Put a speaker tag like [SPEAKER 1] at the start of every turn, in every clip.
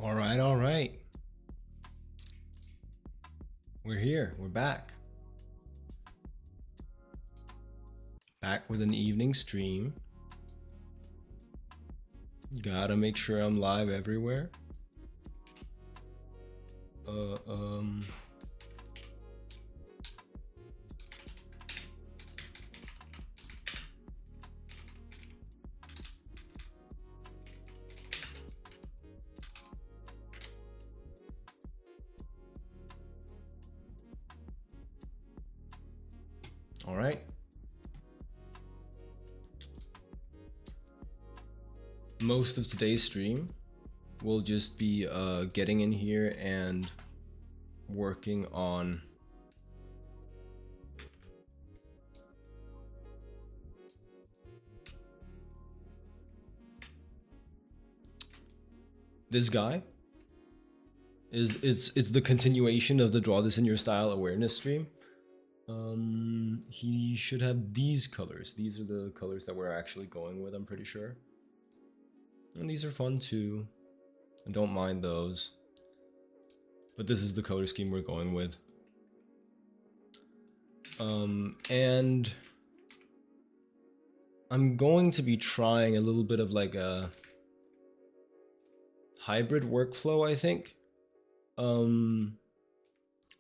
[SPEAKER 1] All right, all right. We're here. We're back. Back with an evening stream. Gotta make sure I'm live everywhere. All right. Most of today's stream we'll just be getting in here and working on this guy. It's the continuation of the draw this in your style awareness stream. He should have these colors. These are the colors that we're actually going with, I'm pretty sure. And these are fun too. I don't mind those. But this is the color scheme we're going with. And I'm going to be trying a little bit of like a hybrid workflow, I think.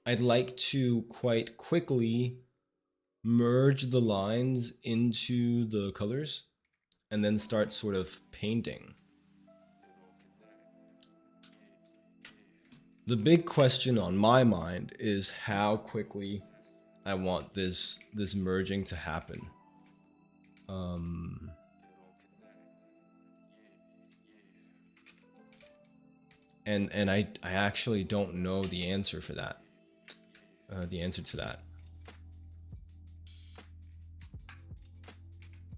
[SPEAKER 1] I'd like to quite quickly merge the lines into the colors and then start sort of painting. The big question on my mind is how quickly I want this merging to happen. And I actually don't know the answer for that. The answer to that.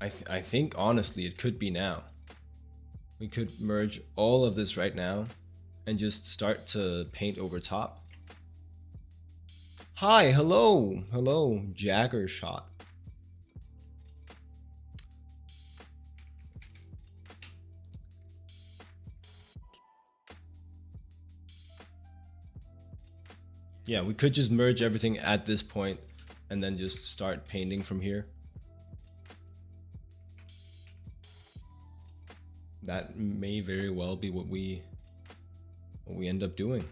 [SPEAKER 1] I think honestly it could be now. We could merge all of this right now and just start to paint over top. Hi, hello, Jagger shot. Yeah, we could just merge everything at this point and then just start painting from here. That may very well be what we end up doing.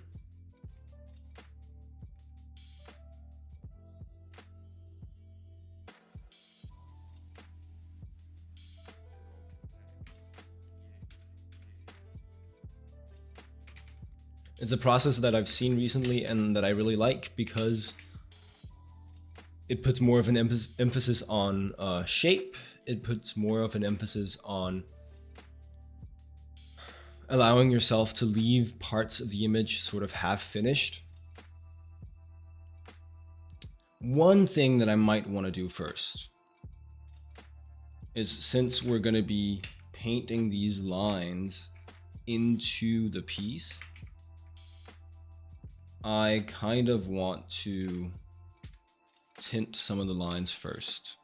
[SPEAKER 1] It's a process that I've seen recently and that I really like because it puts more of an emphasis on shape. It puts more of an emphasis on allowing yourself to leave parts of the image sort of half finished. One thing that I might want to do first is, since we're going to be painting these lines into the piece, I kind of want to tint some of the lines first.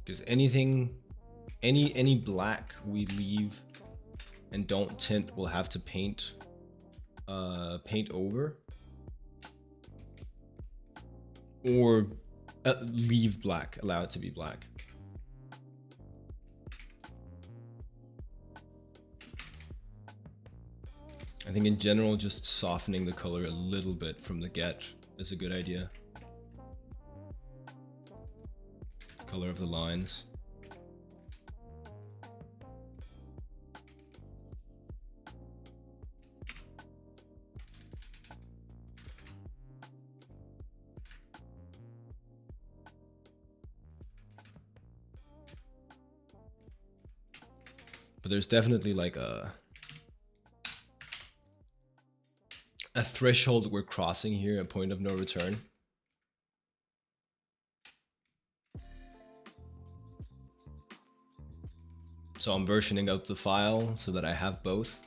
[SPEAKER 1] Because any black we leave and don't tint, we'll have to paint over, or leave black, allow it to be black. I think in general, just softening the color a little bit from the get is a good idea. Color of the lines. But there's definitely like a threshold we're crossing here, a point of no return. So I'm versioning out the file so that I have both.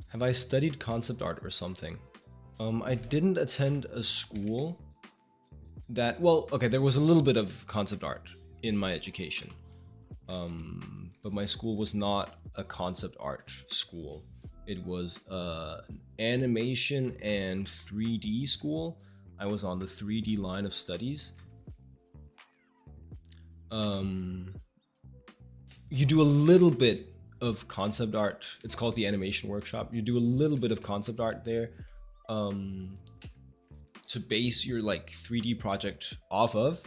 [SPEAKER 1] Have I studied concept art or something? I didn't attend a school that, well, okay, there was a little bit of concept art in my education. But my school was not a concept art school. It was an animation and 3D school. I was on the 3D line of studies. you do a little bit of concept art. It's called the animation workshop. You do a little bit of concept art there to base your like 3D project off of.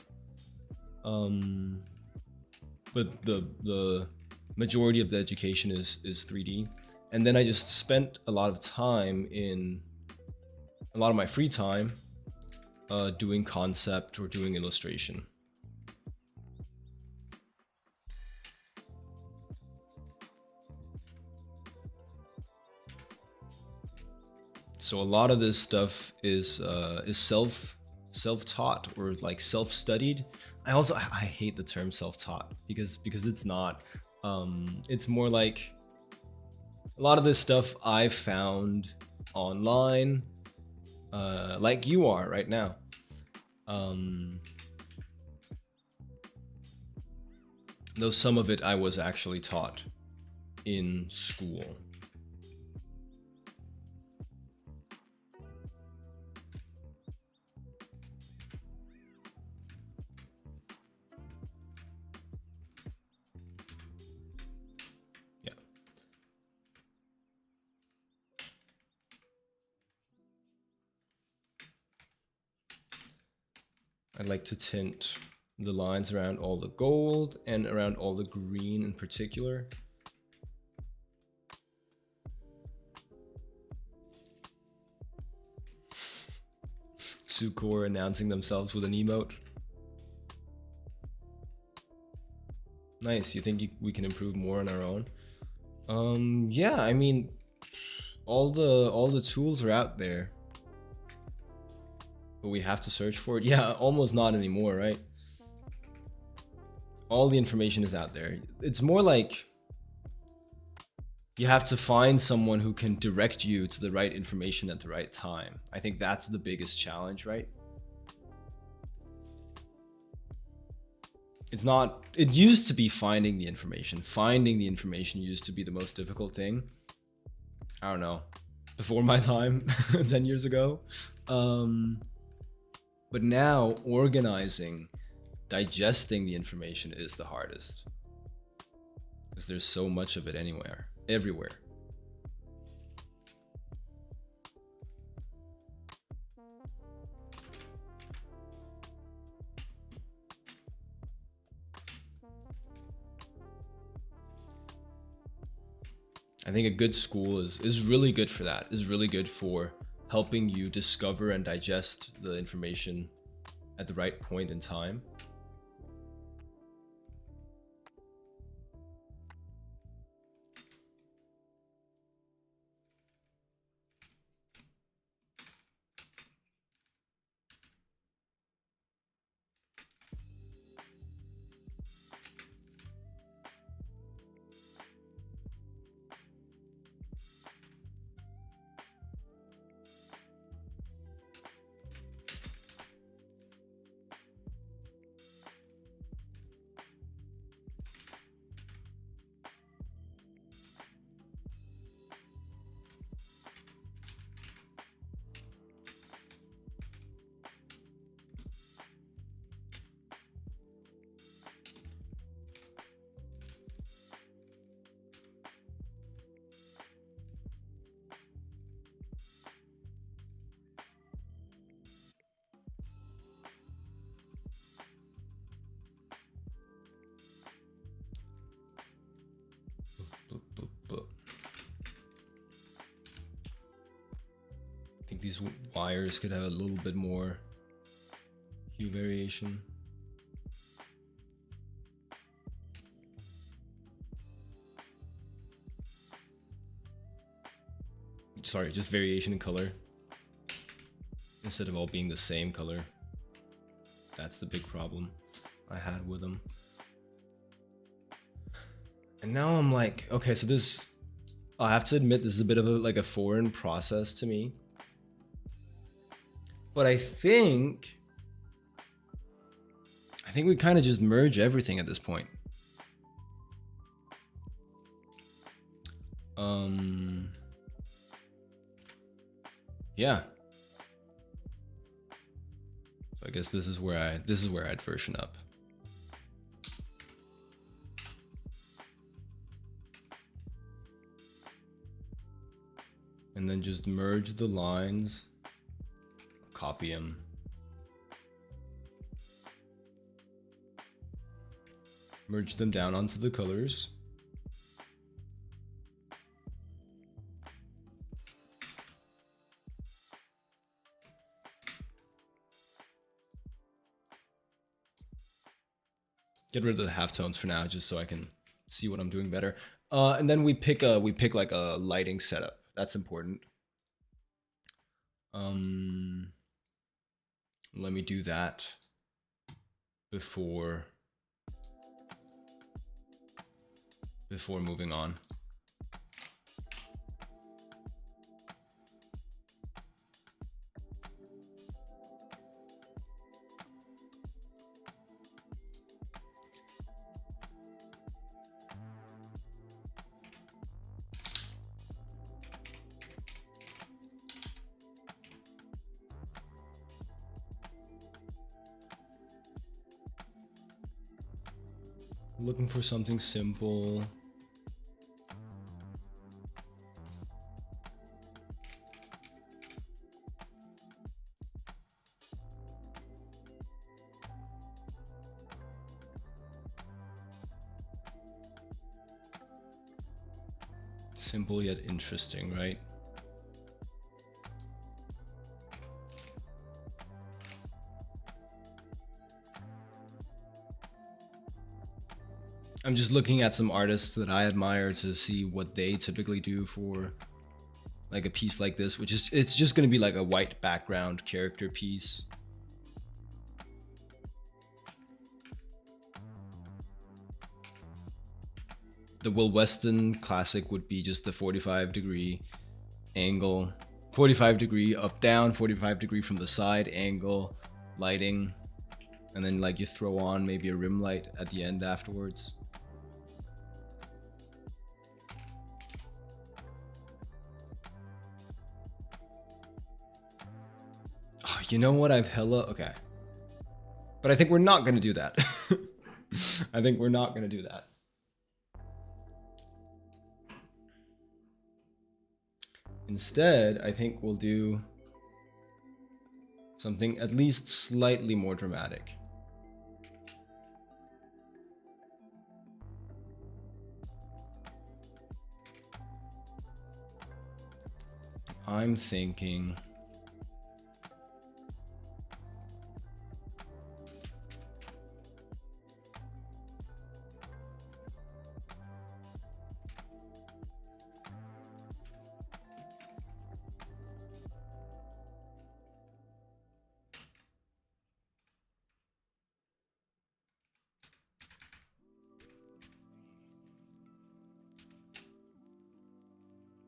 [SPEAKER 1] But the majority of the education is 3D. And then I just spent a lot of time in a lot of my free time doing concept or doing illustration. So a lot of this stuff is self-taught or like self-studied. I hate the term self-taught because it's not. It's more like a lot of this stuff I found online, like you are right now. Though some of it I was actually taught in school. I'd like to tint the lines around all the gold and around all the green in particular. Sucor announcing themselves with an emote. Nice. You think we can improve more on our own? Yeah, I mean, all the tools are out there. But we have to search for it. Yeah, almost not anymore, right? All the information is out there. It's more like you have to find someone who can direct you to the right information at the right time. I think that's the biggest challenge, right? It's not, it used to be finding the information. Finding the information used to be the most difficult thing. I don't know, before my time, 10 years ago. But now organizing, digesting the information is the hardest. Because there's so much of it everywhere. I think a good school is really good for that, is really good for helping you discover and digest the information at the right point in time. I think these wires could have a little bit more hue variation. Sorry, just variation in color instead of all being the same color. That's the big problem I had with them. And now I'm like, okay, so this, I have to admit, this is a bit of a foreign process to me. But I think we kind of just merge everything at this point. Yeah. So I guess this is where I'd version up. and then just merge the lines, copy them. Merge them down onto the colors. Get rid of the halftones for now, just so I can see what I'm doing better. And then we pick like a lighting setup. That's important. Let me do that before moving on. Looking for something simple. Simple yet interesting, right? I'm just looking at some artists that I admire to see what they typically do for like a piece like this, which is, it's just going to be like a white background character piece. The Will Weston classic would be just the 45-degree angle, 45-degree up down, 45-degree from the side angle, lighting, and then like you throw on maybe a rim light at the end afterwards. Oh, you know what? Okay. But I think we're not going to do that. I think we're not going to do that. Instead, I think we'll do something at least slightly more dramatic. I'm thinking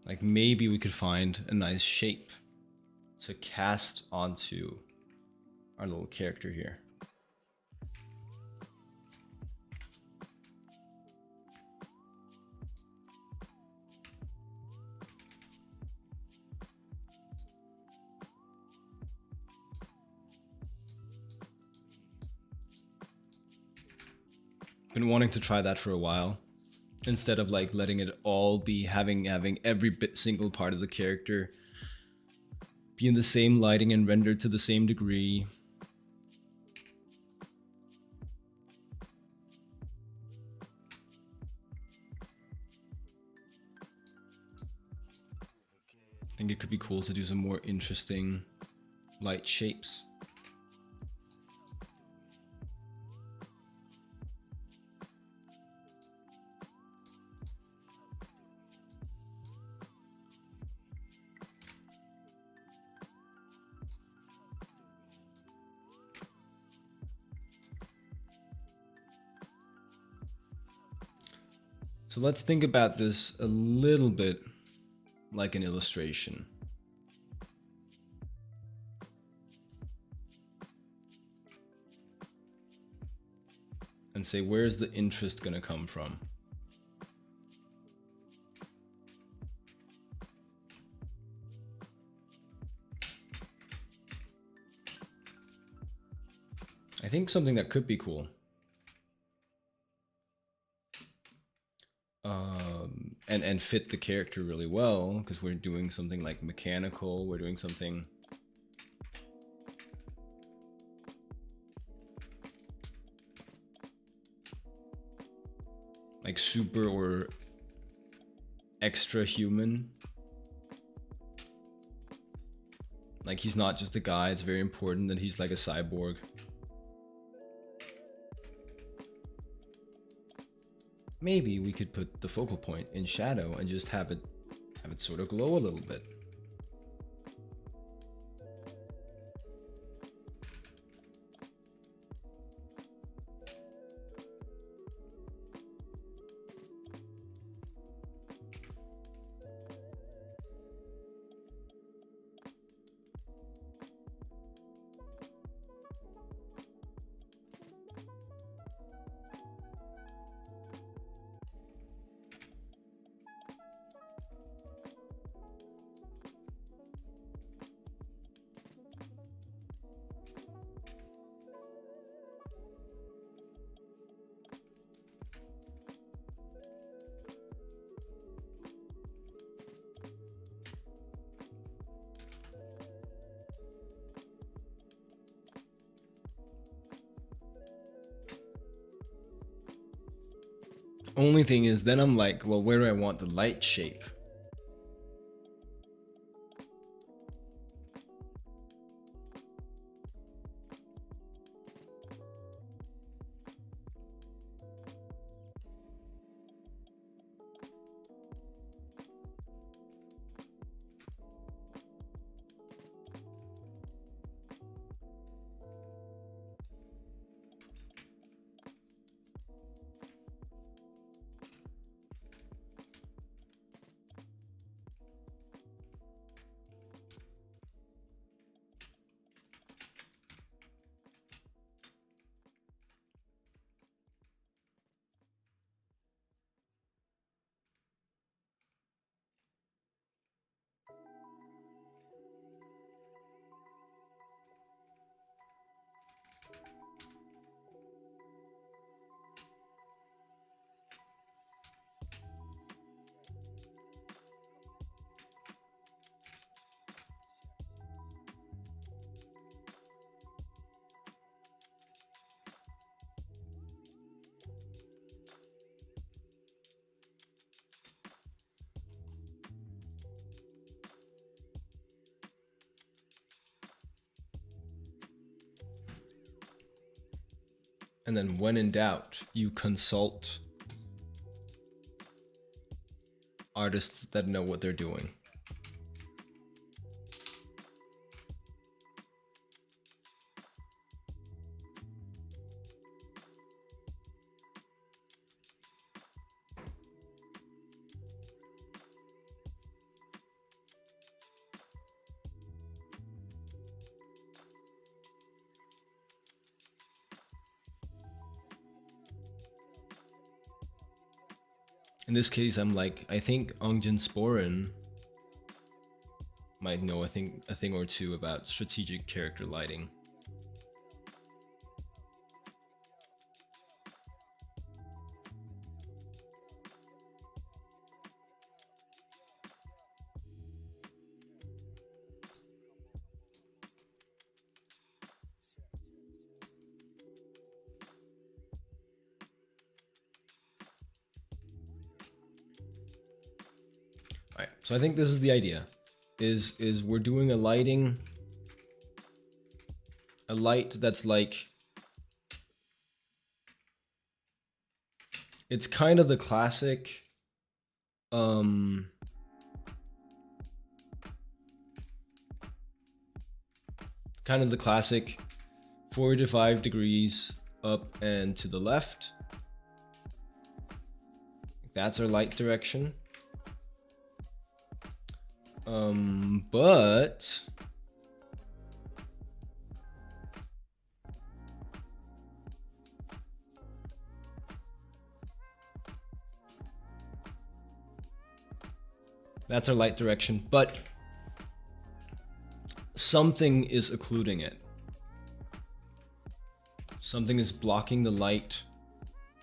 [SPEAKER 1] like maybe we could find a nice shape to cast onto our little character here. Been wanting to try that for a while. Instead of like letting it all be having every single part of the character be in the same lighting and rendered to the same degree. I think it could be cool to do some more interesting light shapes. So let's think about this a little bit like an illustration. And say, where's the interest going to come from? I think something that could be cool. and fit the character really well, because we're doing something like mechanical, we're doing something like super or extra human. Like he's not just a guy, it's very important that he's like a cyborg. Maybe we could put the focal point in shadow and just have it sort of glow a little bit. Only thing is, then I'm like, well, where do I want the light shape? And then when in doubt, you consult artists that know what they're doing. In this case, I'm like, I think Ongjin Sporen might know a thing or two about strategic character lighting. Alright, so I think this is the idea. Is we're doing a light that's like, it's kind of the classic kind of the classic 45 degrees up and to the left. That's our light direction. But that's our light direction, but something is occluding it. Something is blocking the light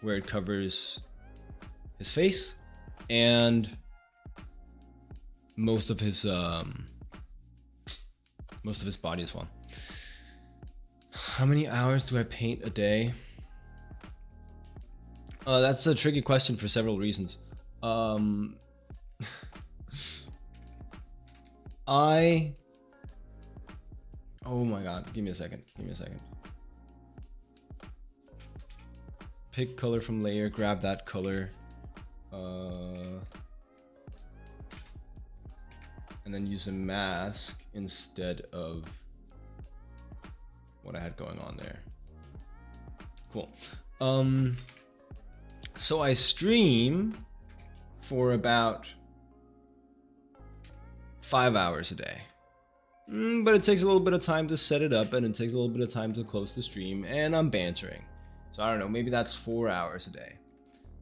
[SPEAKER 1] where it covers his face, and most of his body as well. How many hours do I paint a day? That's a tricky question for several reasons. Oh my god, give me a second. Pick color from layer, grab that color. And then use a mask instead of what I had going on there. Cool. So I stream for about 5 hours a day. But it takes a little bit of time to set it up, and it takes a little bit of time to close the stream, and I'm bantering. So I don't know, maybe that's 4 hours a day.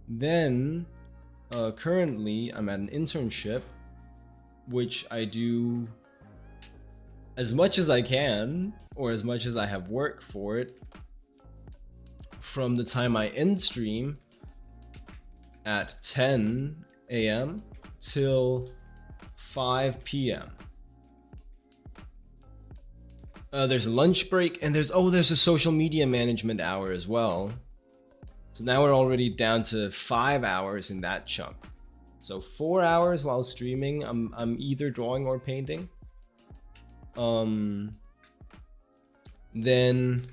[SPEAKER 1] Then, currently, I'm at an internship, which I do as much as I can, or as much as I have work for it, from the time I end stream at 10 a.m. till 5 p.m. There's a lunch break, and there's a social media management hour as well. So now we're already down to 5 hours in that chunk. So 4 hours while streaming, I'm either drawing or painting. Then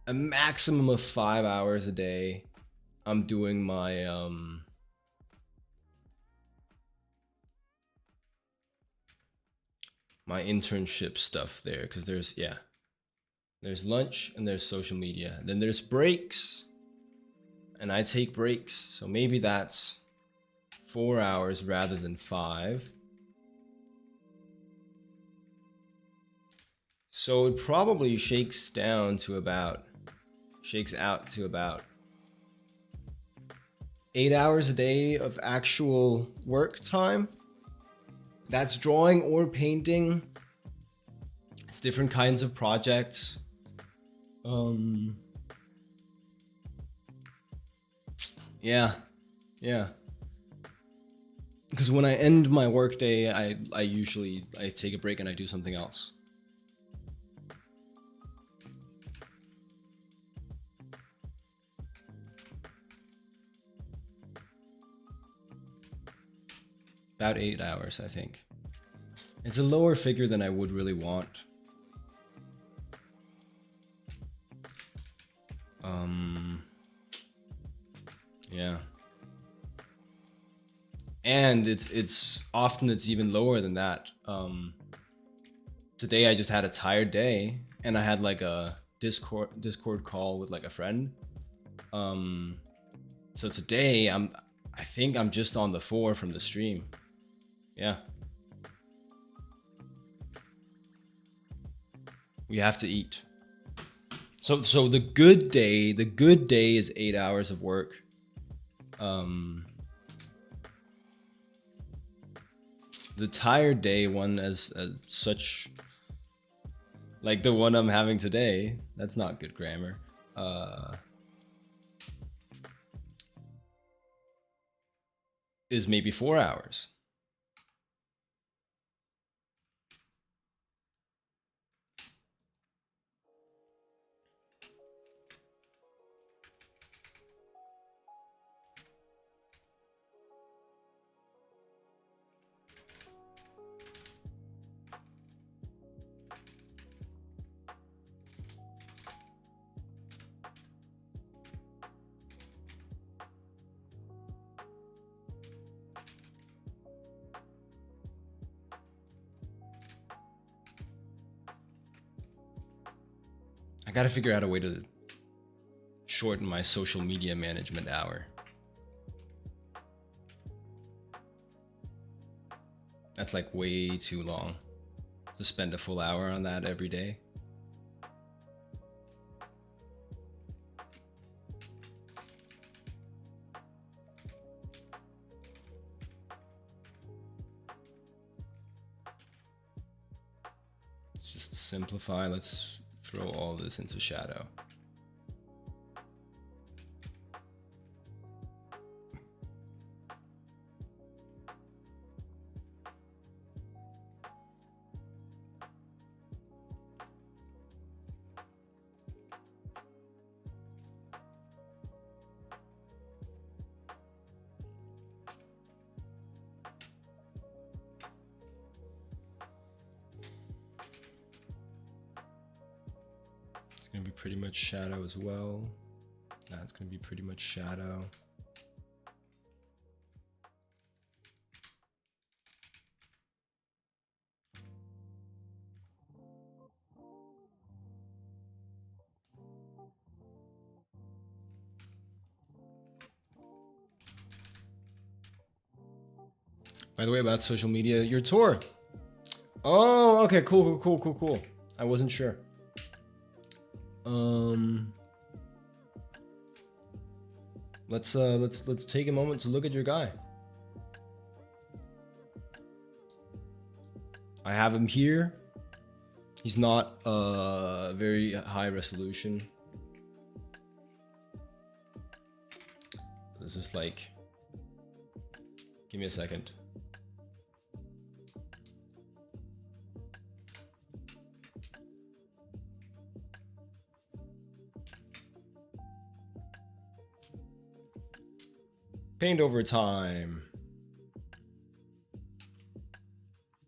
[SPEAKER 1] a maximum of 5 hours a day, I'm doing my my internship stuff there, because there's lunch and there's social media. Then there's breaks, and I take breaks, so maybe that's 4 hours rather than 5. So it probably shakes out to about 8 hours a day of actual work time. That's drawing or painting. It's different kinds of projects. Yeah. Because when I end my workday, I usually take a break and I do something else. About 8 hours, I think. It's a lower figure than I would really want. Yeah. And it's often even lower than that. Today I just had a tired day, and I had like a Discord call with like a friend. So today I think I'm just on the 4 from the stream. Yeah. We have to eat. So the good day is 8 hours of work. The tired day one as such, like the one I'm having today, that's not good grammar. Is maybe 4 hours. I gotta figure out a way to shorten my social media management hour. That's like way too long to spend a full hour on that every day. Let's just simplify. Let's throw all this into shadow. gonna be pretty much shadow as well. That's gonna be pretty much shadow. By the way, about social media, your tour. Oh, okay, cool. I wasn't sure. Let's take a moment to look at your guy. I have him here. He's not very high resolution. This is like, give me a second. Paint over time.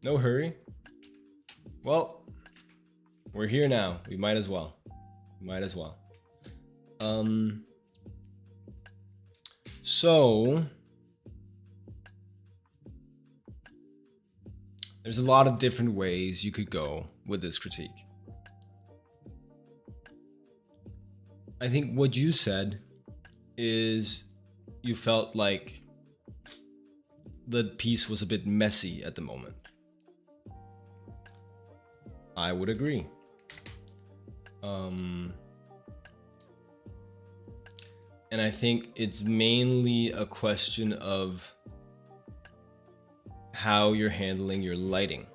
[SPEAKER 1] No hurry. Well, we're here now. We might as well. So there's a lot of different ways you could go with this critique. I think what you said is you felt like the piece was a bit messy at the moment. I would agree. And I think it's mainly a question of how you're handling your lighting.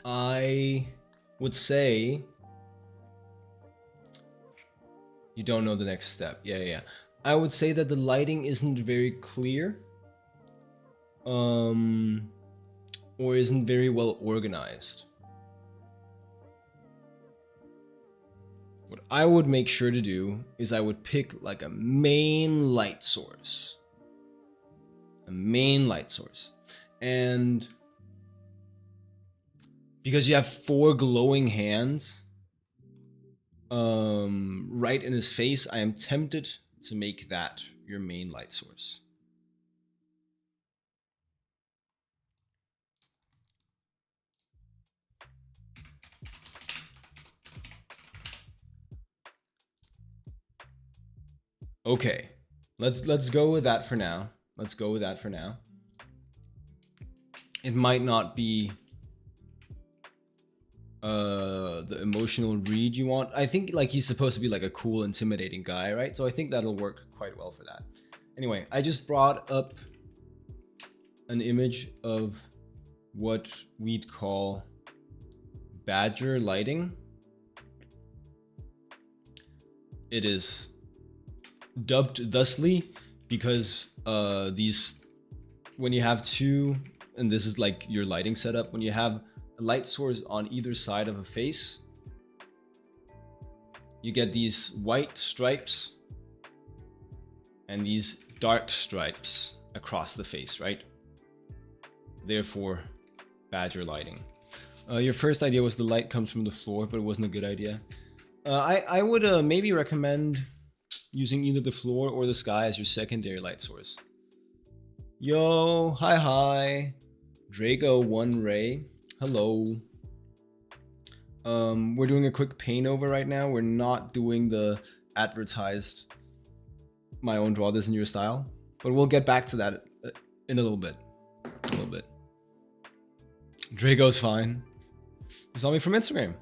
[SPEAKER 1] I would say you don't know the next step. Yeah. I would say that the lighting isn't very clear, or isn't very well organized. What I would make sure to do is I would pick like a main light source. And because you have 4 glowing hands right in his face, I am tempted to make that your main light source. Okay, let's go with that for now. It might not be the emotional read you want. I think like he's supposed to be like a cool, intimidating guy, right? So I think that'll work quite well for that. Anyway, I just brought up an image of what we'd call badger lighting. It is dubbed thusly because when you have 2, and this is like your lighting setup, when you have a light source on either side of a face, you get these white stripes and these dark stripes across the face, right? Therefore, badger lighting. Your first idea was the light comes from the floor, but it wasn't a good idea. I would maybe recommend using either the floor or the sky as your secondary light source. Yo, hi. Draco 1 Ray. Hello. We're doing a quick paint over right now. We're not doing the advertised my own draw this in your style, but we'll get back to that in a little bit. Draco's fine. You saw me from Instagram.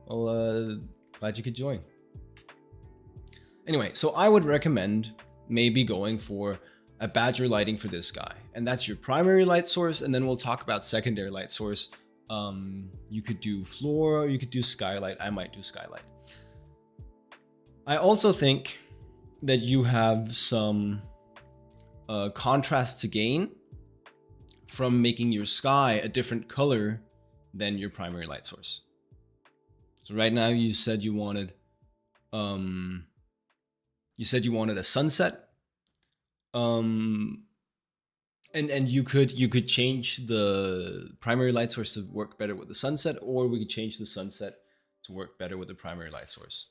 [SPEAKER 1] Well, glad you could join. Anyway, so I would recommend maybe going for a badger lighting for this guy, and that's your primary light source, and then we'll talk about secondary light source. You could do floor, or you could do skylight. I might do skylight. I also think that you have some contrast to gain from making your sky a different color than your primary light source. So right now you said you wanted a sunset. And you could change the primary light source to work better with the sunset, or we could change the sunset to work better with the primary light source.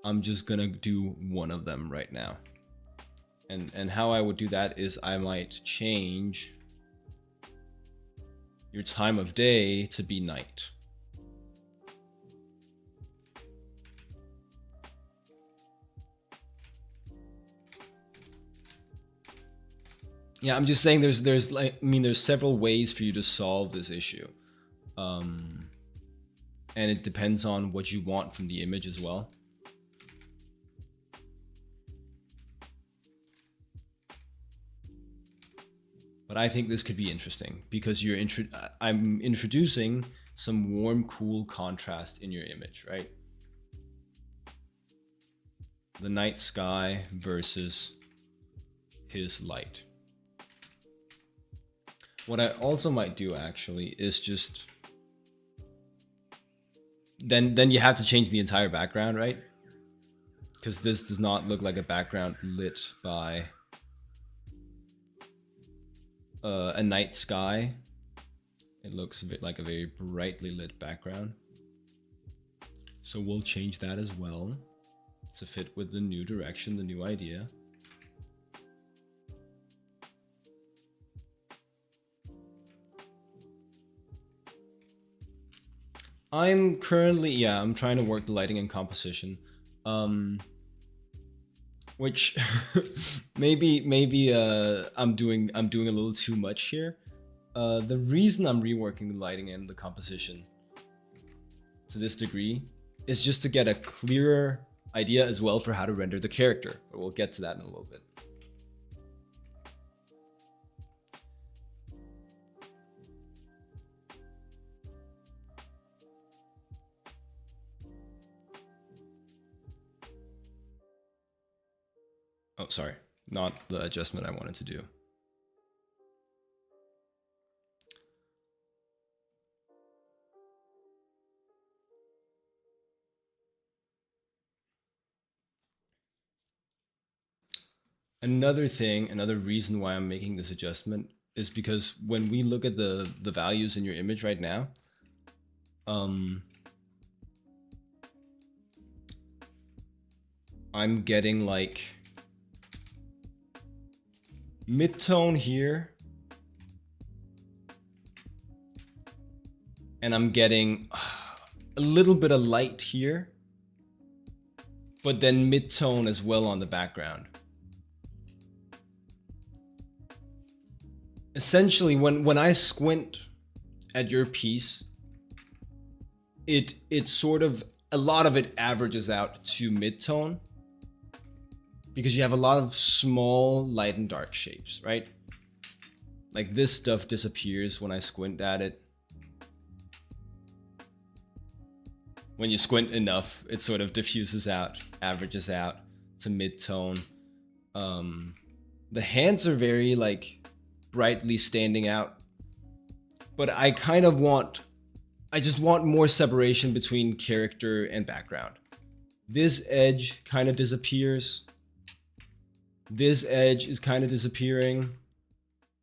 [SPEAKER 1] I'm just gonna do one of them right now. And how I would do that is I might change your time of day to be night. Yeah, I'm just saying there's like, I mean, there's several ways for you to solve this issue. And it depends on what you want from the image as well. But I think this could be interesting because I'm introducing some warm, cool contrast in your image, right? The night sky versus his light. What I also might do actually is just then you have to change the entire background, right? Because this does not look like a background lit by a night sky. It looks a bit like a very brightly lit background. So we'll change that as well to fit with the new direction, the new idea. I'm currently, I'm trying to work the lighting and composition. Which maybe I'm doing a little too much here. The reason I'm reworking the lighting and the composition to this degree is just to get a clearer idea as well for how to render the character. But we'll get to that in a little bit. Oh, sorry, not the adjustment I wanted to do. Another reason why I'm making this adjustment is because when we look at the values in your image right now, I'm getting like mid-tone here, and I'm getting a little bit of light here, but then mid-tone as well on the background. Essentially, when I squint at your piece, it sort of, a lot of it averages out to mid-tone because you have a lot of small light and dark shapes, right? Like this stuff disappears when I squint at it. When you squint enough, it sort of diffuses out, averages out to mid-tone. The hands are very like brightly standing out, but I just want more separation between character and background. This edge kind of disappears. This edge is kind of disappearing.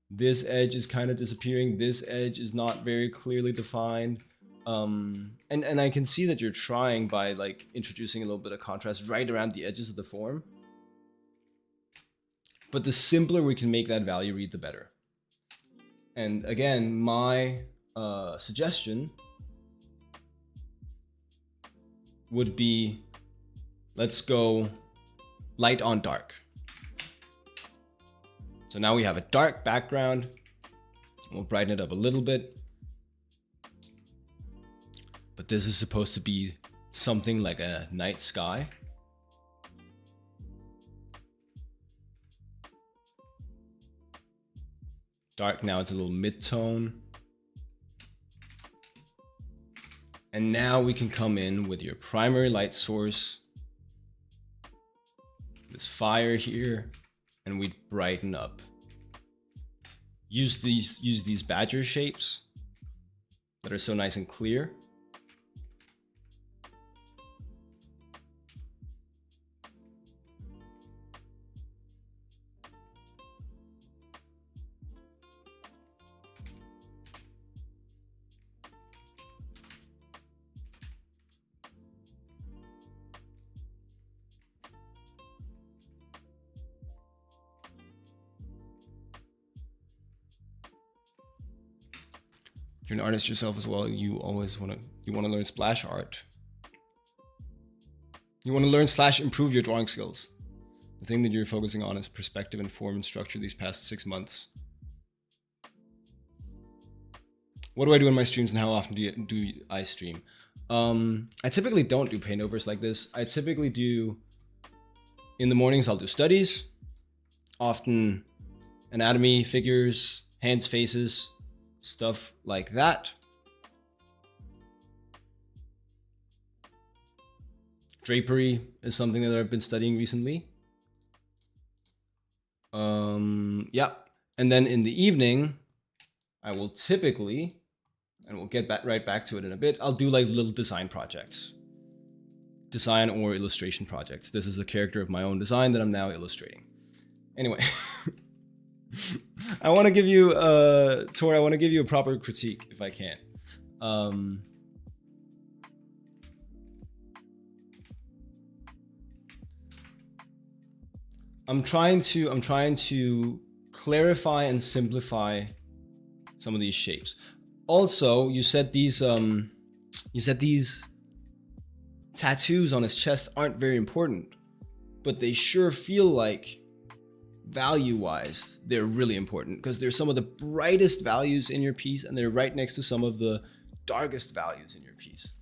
[SPEAKER 1] This edge is kind of disappearing. This edge is not very clearly defined. And I can see that you're trying by like introducing a little bit of contrast right around the edges of the form. But the simpler we can make that value read, the better. And again, my suggestion would be, let's go light on dark. So now we have a dark background. We'll brighten it up a little bit. But this is supposed to be something like a night sky. Dark now, it's a little mid-tone. And now we can come in with your primary light source, this fire here, and we'd brighten up. Use these badger shapes that are so nice and clear. you're an artist yourself as well, you always want to learn splash art. You want to learn / improve your drawing skills. The thing that you're focusing on is perspective and form and structure these past 6 months. What do I do in my streams and how often do I stream? I typically don't do paintovers like this. I typically do, in the mornings I'll do studies, often anatomy, figures, hands, faces, stuff like that. Drapery is something that I've been studying recently. Yeah. And then in the evening, I will typically, and we'll get right back to it in a bit, I'll do like little design projects. Design or illustration projects. This is a character of my own design that I'm now illustrating. Anyway. I want to give you, Tor, I want to give you a proper critique if I can. I'm trying to clarify and simplify some of these shapes. Also, you said these tattoos on his chest aren't very important, but they sure feel like, value-wise, they're really important because they're some of the brightest values in your piece and they're right next to some of the darkest values in your piece.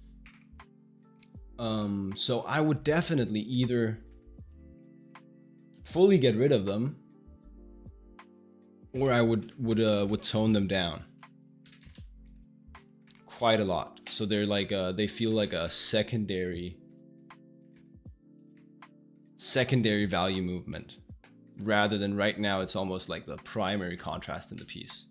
[SPEAKER 1] So I would definitely either fully get rid of them, or I would tone them down quite a lot. So they're like they feel like a secondary value movement, rather than right now it's almost like the primary contrast in the piece.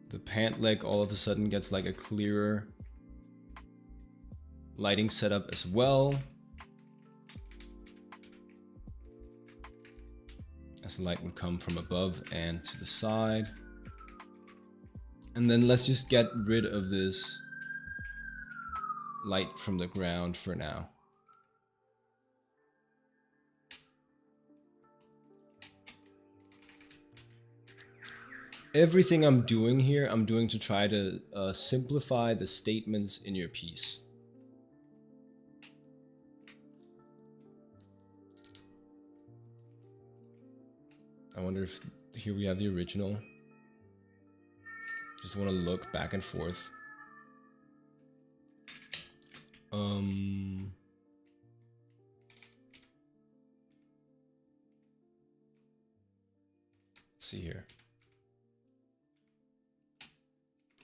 [SPEAKER 1] The pant leg all of a sudden gets like a clearer lighting setup as well, as the light would come from above and to the side. And then let's just get rid of this light from the ground for now. Everything I'm doing here, I'm doing to try to simplify the statements in your piece. I wonder if here we have the original. Just want to look back and forth. Let's see here.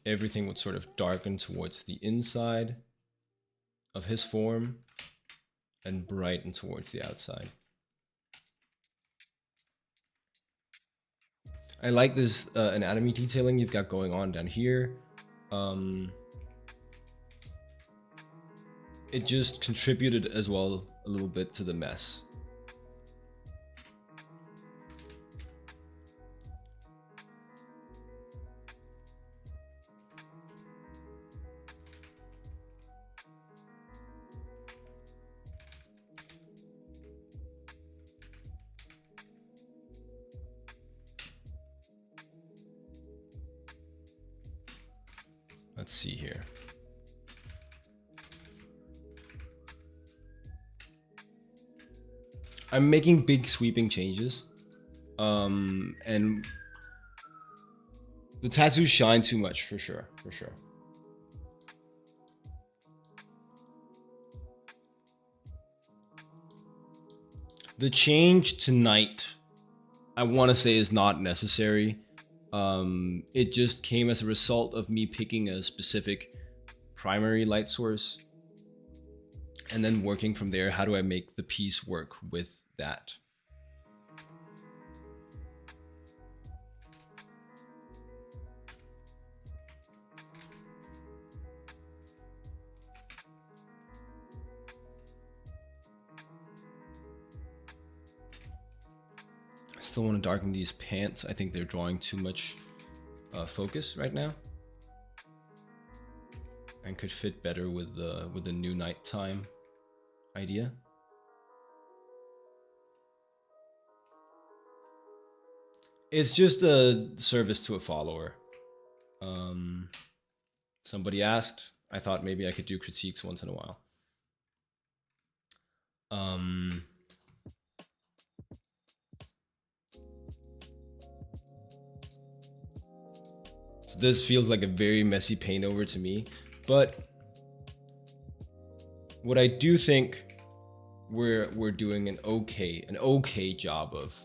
[SPEAKER 1] Everything would sort of darken towards the inside of his form and brighten towards the outside. I like this anatomy detailing you've got going on down here. It just contributed as well a little bit to the mess. Let's see here. I'm making big sweeping changes. And the tattoos shine too much for sure. The change tonight, I want to say, is not necessary. It just came as a result of me picking a specific primary light source and then working from there. How do I make the piece work with that? I still want to darken these pants. I think they're drawing too much focus right now, and could fit better with the new nighttime idea. It's just a service to a follower. Somebody asked. I thought maybe I could do critiques once in a while. So this feels like a very messy paint over to me, but what I do think we're doing an okay job of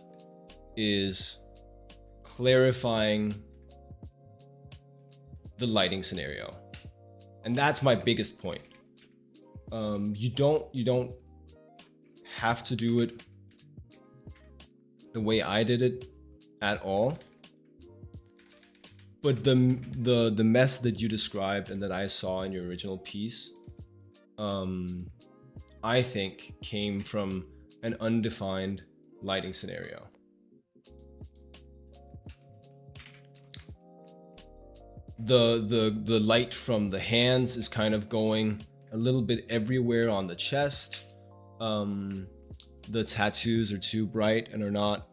[SPEAKER 1] is clarifying the lighting scenario, and that's my biggest point. You don't have to do it the way I did it at all, but the mess that you described and that I saw in your original piece, I think came from an undefined lighting scenario. The light from the hands is kind of going a little bit everywhere on the chest. The tattoos are too bright and are not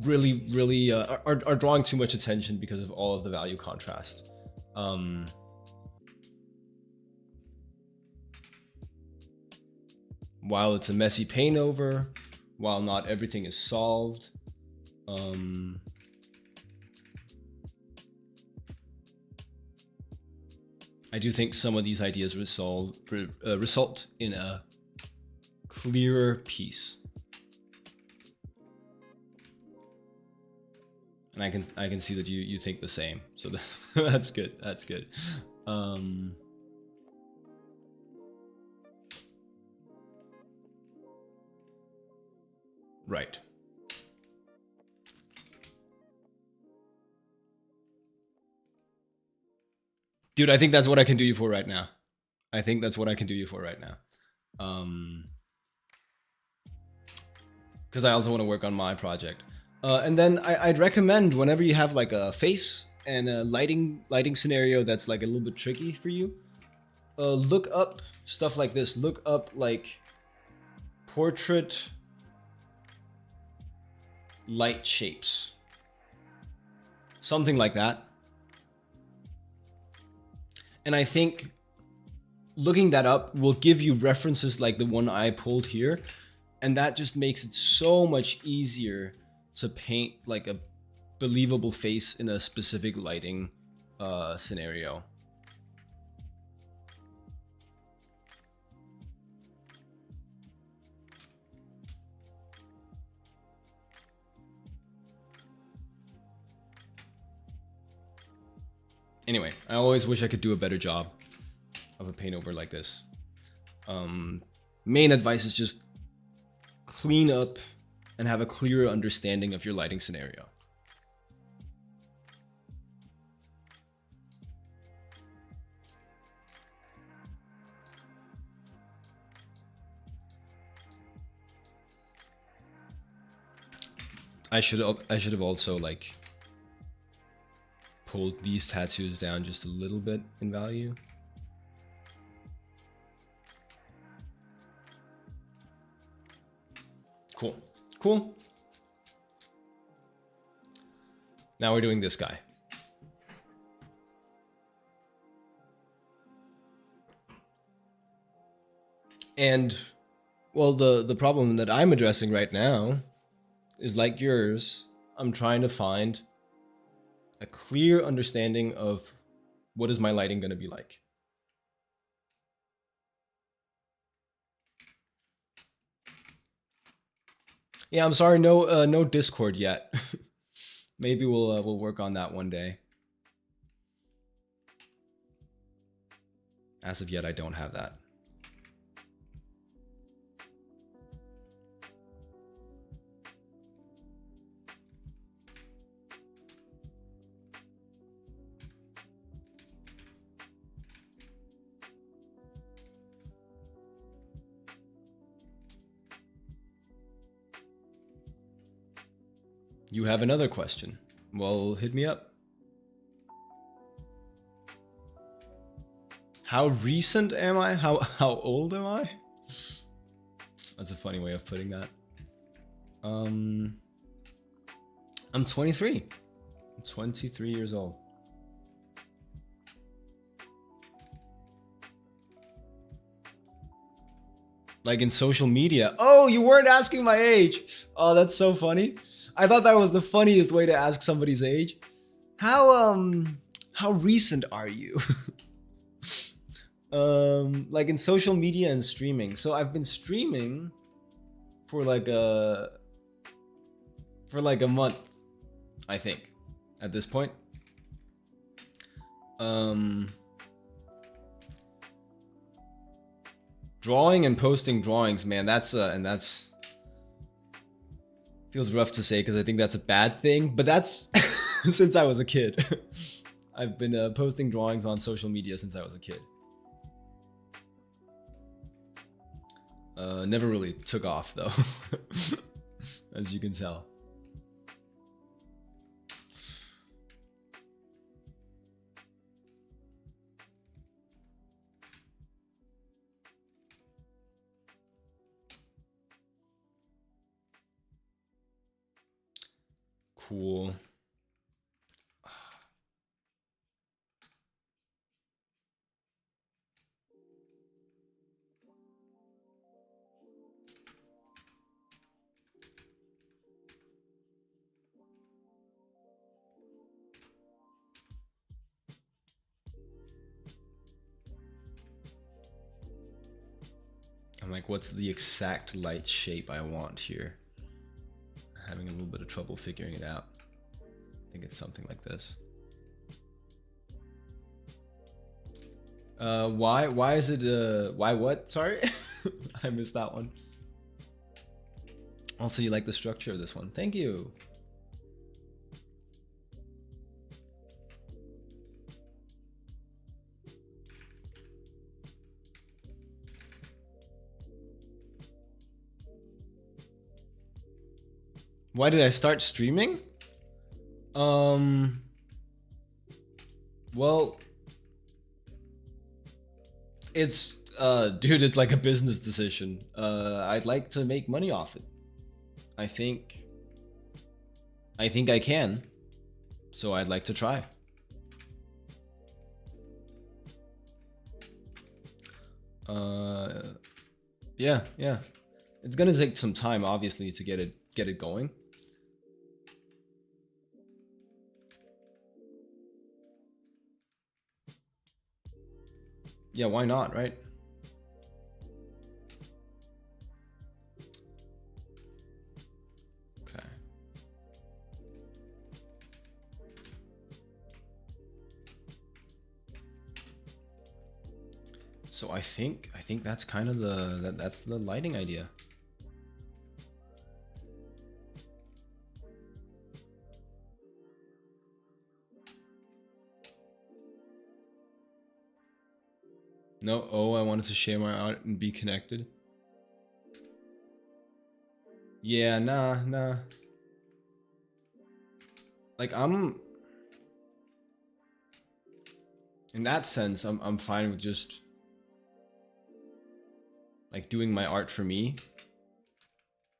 [SPEAKER 1] really are drawing too much attention because of all of the value contrast. While it's a messy paint over, while not everything is solved, I do think some of these ideas result in a clearer piece, and I can see that you think the same. So that's good. That's good. Right. Dude, I think that's what I can do you for right now. I think that's what I can do you for right now. Because I also want to work on my project. And then I'd recommend whenever you have like a face and a lighting scenario that's like a little bit tricky for you, look up stuff like this. Look up like portrait light shapes. Something like that. And I think looking that up will give you references like the one I pulled here. And that just makes it so much easier to paint like a believable face in a specific lighting scenario. Anyway, I always wish I could do a better job of a paint over like this. Main advice is just clean up and have a clearer understanding of your lighting scenario. I should have also like pulled these tattoos down just a little bit in value. Cool. Cool. Now we're doing this guy. And well, the problem that I'm addressing right now is like yours. I'm trying to find a clear understanding of what is my lighting going to be like. Yeah, I'm sorry, no Discord yet. Maybe we'll work on that one day. As of yet, I don't have that. You have another question. Well, hit me up. How recent am I? How old am I? That's a funny way of putting that. I'm 23. I'm 23 years old. Like in social media. Oh, you weren't asking my age. Oh, that's so funny. I thought that was the funniest way to ask somebody's age. How recent are you? Like in social media and streaming. So I've been streaming for like a month, I think, at this point. Drawing and posting drawings, man, that's feels rough to say because I think that's a bad thing, but that's since I was a kid. I've been posting drawings on social media since I was a kid. Never really took off though, as you can tell. Cool. I'm like, what's the exact light shape I want here? Having a little bit of trouble figuring it out. I think it's something like this. Why is it why what? Sorry. I missed that one. Also, you like the structure of this one. Thank you. Why did I start streaming? Well, it's dude, it's like a business decision. I'd like to make money off it. I think I can. So I'd like to try. Yeah. It's gonna take some time, obviously, to get it going. Yeah, why not, right? Okay. So I think that's kind of that's the lighting idea. No, oh, I wanted to share my art and be connected. Yeah, nah. Like in that sense, I'm fine with just like doing my art for me.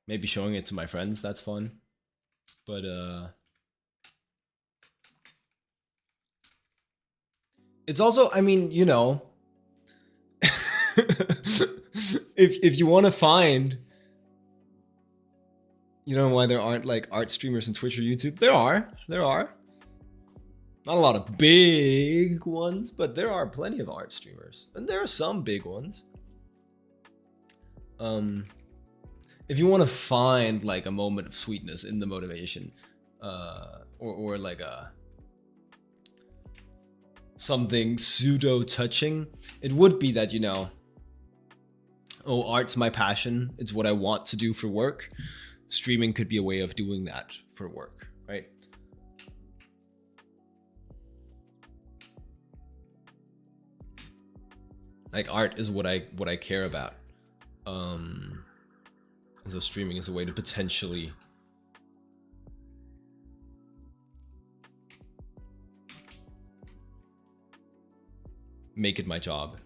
[SPEAKER 1] Maybe showing it to my friends, that's fun. But it's also, I mean, you know, if you want to find, you know, why there aren't like art streamers on Twitch or YouTube, there are. Not a lot of big ones, but there are plenty of art streamers, and there are some big ones. If you want to find like a moment of sweetness in the motivation, or like something pseudo touching, it would be that, you know, oh, art's my passion, it's what I want to do for work. Streaming could be a way of doing that for work, right? Like art is what I care about. So streaming is a way to potentially make it my job.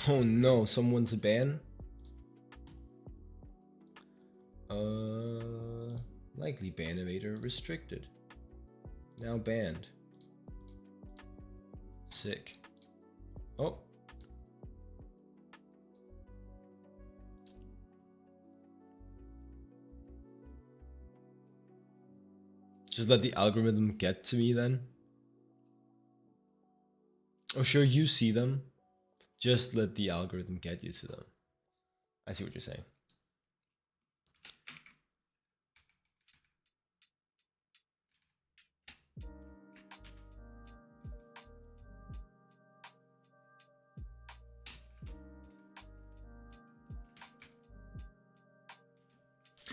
[SPEAKER 1] Oh no, someone's banned? Likely ban evader restricted. Now banned. Sick. Oh. Just let the algorithm get to me then. Oh sure, you see them. Just let the algorithm get you to them. I see what you're saying.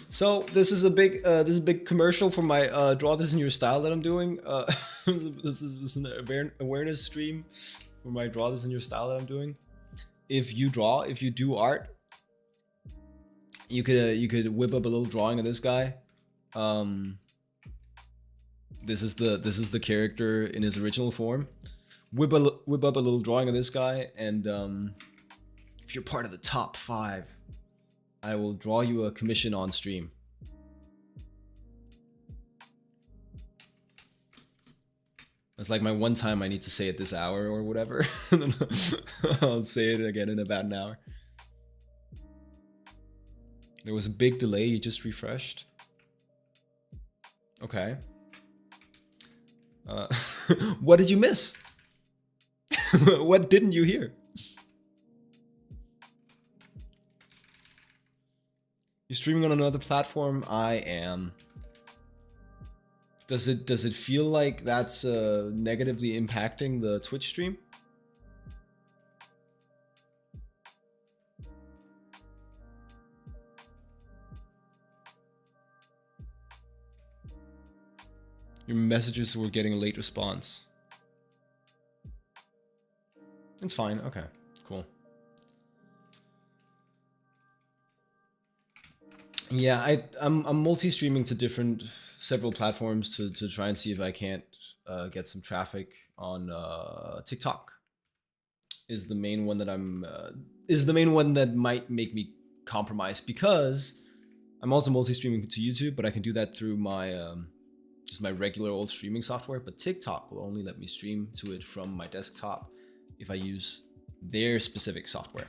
[SPEAKER 1] So this is a big commercial for my draw this in your style that I'm doing. This is an awareness stream for my draw this in your style that I'm doing. If you do art, you could whip up a little drawing of this guy. This is the character in his original form. Whip up a little drawing of this guy, and if you're part of the top 5, I will draw you a commission on stream. It's like my one time I need to say it this hour or whatever. And then I'll say it again in about an hour. There was a big delay, you just refreshed. Okay. What did you miss? What didn't you hear? You're streaming on another platform? I am. Does it feel like that's negatively impacting the Twitch stream? Your messages were getting a late response. It's fine. Okay, cool. Yeah, I'm multi-streaming to several platforms to try and see if I can't get some traffic on TikTok. Is the main one that might make me compromise, because I'm also multi-streaming to YouTube, but I can do that through my just my regular old streaming software. But TikTok will only let me stream to it from my desktop if I use their specific software.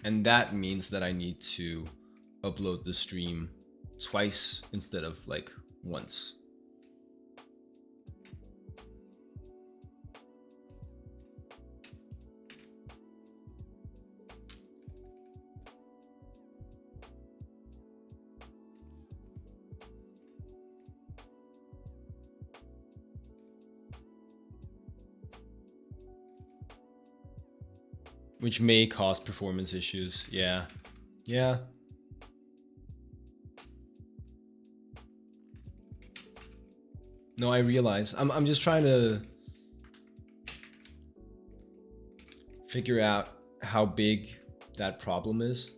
[SPEAKER 1] And that means that I need to upload the stream twice instead of like once. Which may cause performance issues. Yeah. Yeah. No, I realize. I'm just trying to figure out how big that problem is.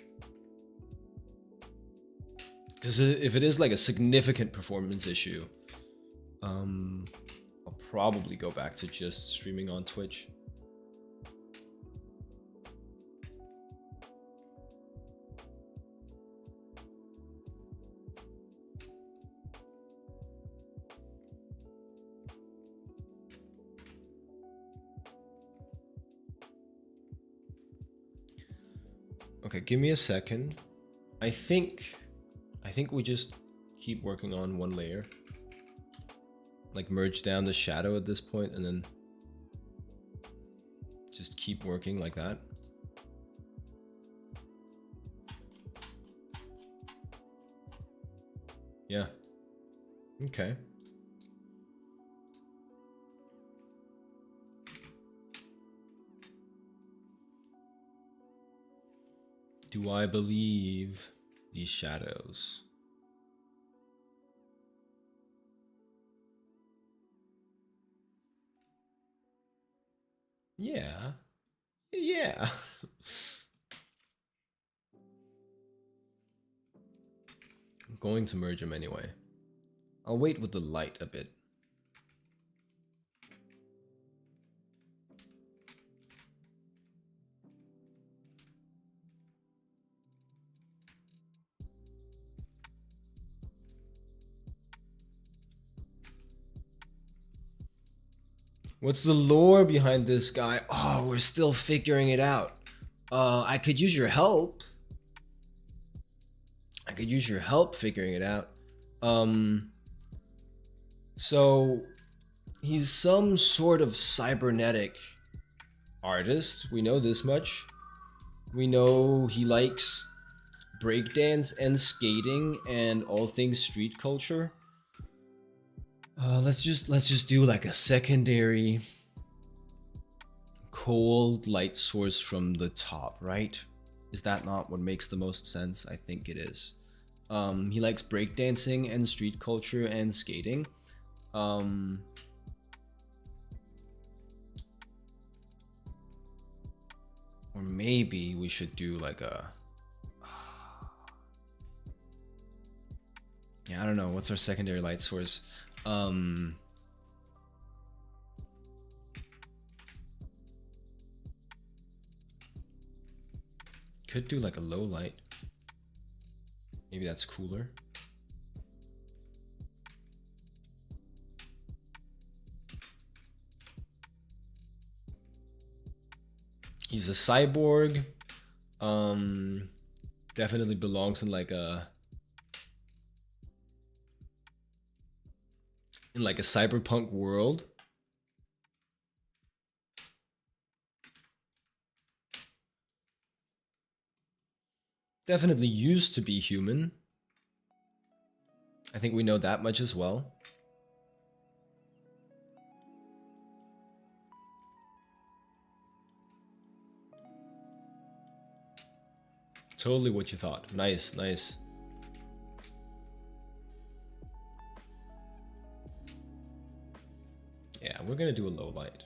[SPEAKER 1] Because if it is like a significant performance issue, I'll probably go back to just streaming on Twitch. Okay, give me a second. I think we just keep working on one layer. Like merge down the shadow at this point and then just keep working like that. Yeah. Okay. Do I believe these shadows? Yeah. Yeah. I'm going to merge them anyway. I'll wait with the light a bit. What's the lore behind this guy? Oh, we're still figuring it out. I could use your help. I could use your help figuring it out. So he's some sort of cybernetic artist. We know this much. We know he likes breakdance and skating and all things street culture. Let's just do like a secondary cold light source from the top, right? Is that not what makes the most sense? I think it is. He likes breakdancing and street culture and skating. Or maybe we should do like a... Yeah, I don't know. What's our secondary light source? Could do like a low light. Maybe that's cooler. He's a cyborg. Definitely belongs in like a cyberpunk world. Definitely used to be human. I think we know that much as well. Totally what you thought. Nice, nice. Yeah, we're gonna do a low light.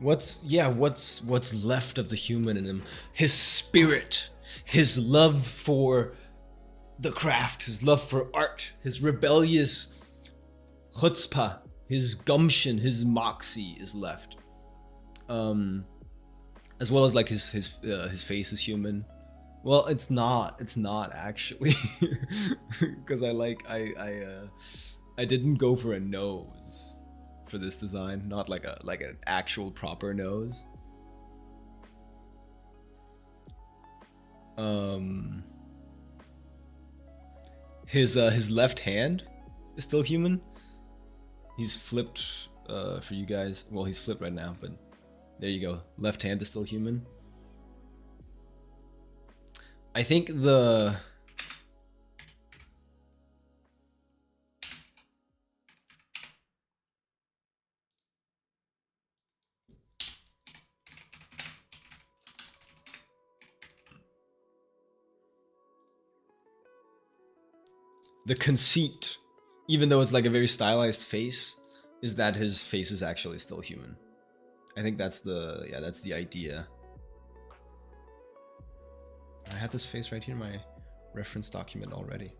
[SPEAKER 1] What's left of the human in him? His spirit, his love for the craft, his love for art, his rebellious chutzpah, his gumption, his moxie is left. As well as like his face is human. Well, it's not actually, because I didn't go for a nose for this design, not like an actual proper nose. His left hand is still human. He's flipped for you guys. Well, he's flipped right now, but there you go. Left hand is still human. I think the conceit, even though it's like a very stylized face, is that his face is actually still human. I think that's the idea. I had this face right here in my reference document already.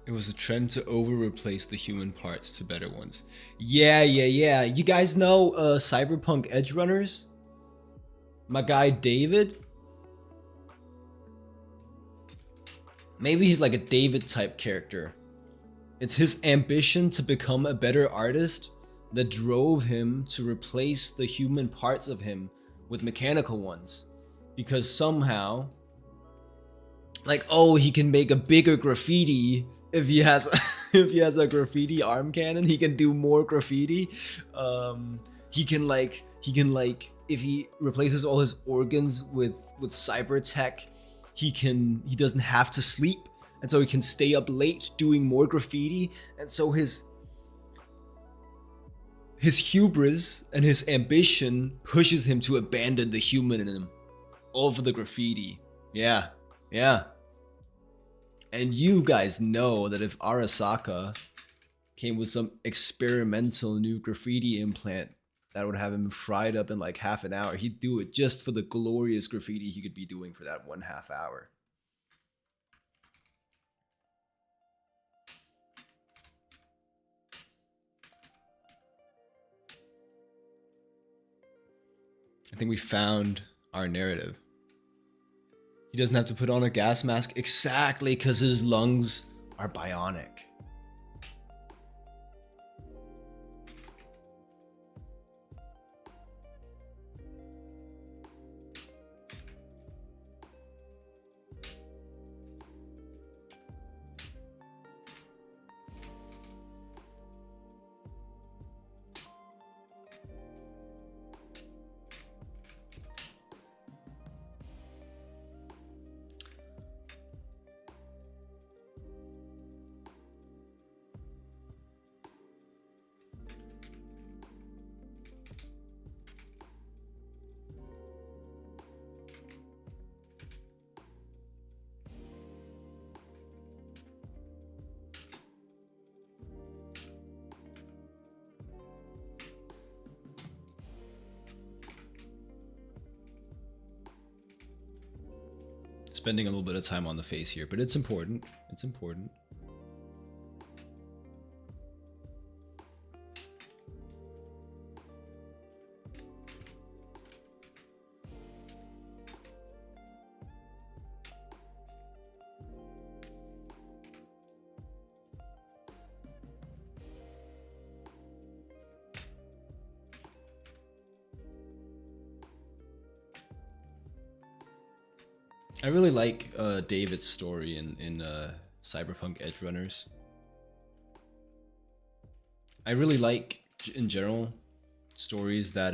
[SPEAKER 1] It was a trend to over-replace the human parts to better ones. Yeah. You guys know Cyberpunk Edge Runners? My guy David? Maybe he's like a David type character. It's his ambition to become a better artist that drove him to replace the human parts of him with mechanical ones. Because somehow, like, oh, he can make a bigger graffiti if he has if he has a graffiti arm cannon, he can do more graffiti. He can like if he replaces all his organs with cyber tech, he doesn't have to sleep, and so he can stay up late doing more graffiti. And so his hubris and his ambition pushes him to abandon the human in him all for the graffiti. Yeah. And you guys know that if Arasaka came with some experimental new graffiti implant that would have him fried up in like half an hour, he'd do it just for the glorious graffiti he could be doing for that 1/2 hour. I think we found our narrative. He doesn't have to put on a gas mask exactly because his lungs are bionic. Spending a little bit of time on the face here, but it's important. It's important. I really like David's story in Cyberpunk Edge Runners. I really like, in general, stories that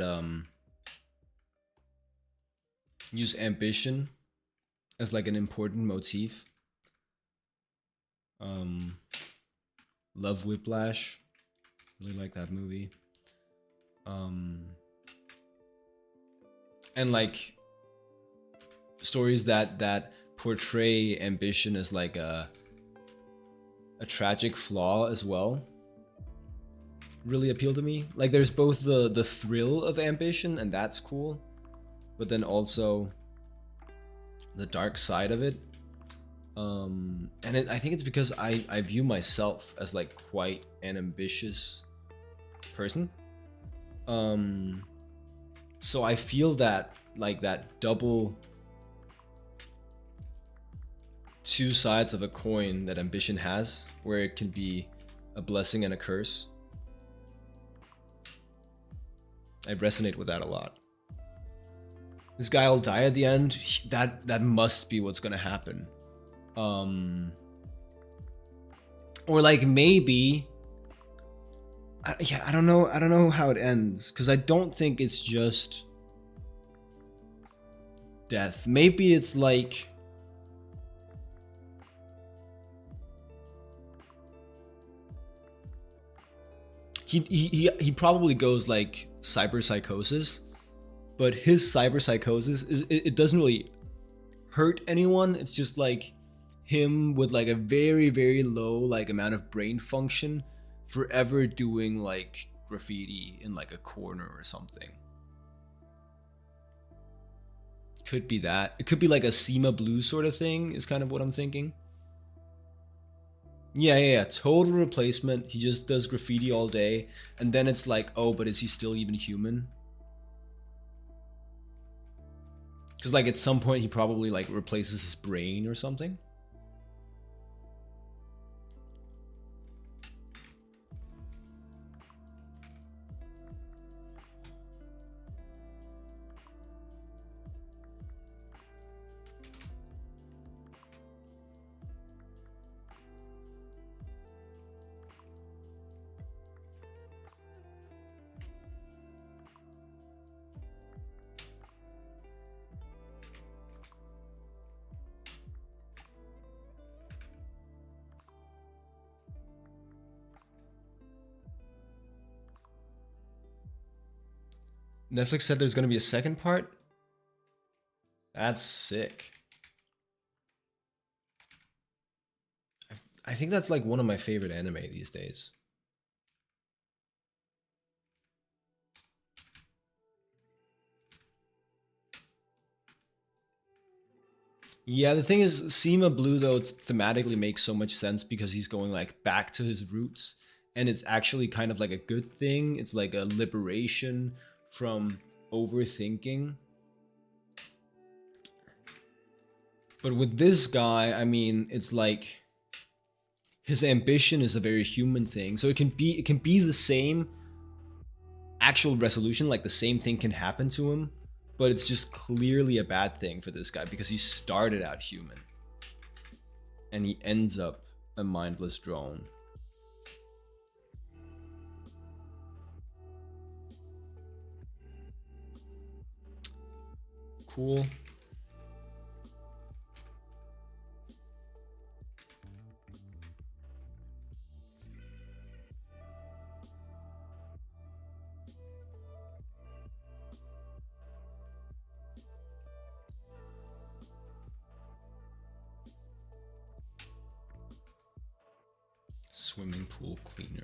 [SPEAKER 1] use ambition as like an important motif. Love Whiplash, really like that movie. And like stories that portray ambition as like a tragic flaw as well really appeal to me. Like there's both the thrill of ambition, and that's cool, but then also the dark side of it. I think it's because I view myself as like quite an ambitious person. So I feel that like that double two sides of a coin that ambition has, where it can be a blessing and a curse. I resonate with that a lot. This guy will die at the end. That must be what's gonna happen. Or like maybe I don't know how it ends, because I don't think it's just death. Maybe it's like he probably goes like cyber psychosis, but his cyber psychosis is it doesn't really hurt anyone. It's just like him with like a very, very low like amount of brain function forever doing like graffiti in like a corner or something. Could be that. It could be like a Sema Blue sort of thing is kind of what I'm thinking. Yeah. Total replacement. He just does graffiti all day, and then it's like, oh, but is he still even human? Because like at some point he probably like replaces his brain or something. Netflix said there's going to be a second part. That's sick. I think that's like one of my favorite anime these days. Yeah, the thing is, Seema Blue though thematically makes so much sense because he's going like back to his roots, and it's actually kind of like a good thing. It's like a liberation from overthinking. But with this guy, I mean, it's like his ambition is a very human thing. So it can be the same actual resolution, like the same thing can happen to him, but it's just clearly a bad thing for this guy because he started out human and he ends up a mindless drone. Cool. Swimming pool cleaner.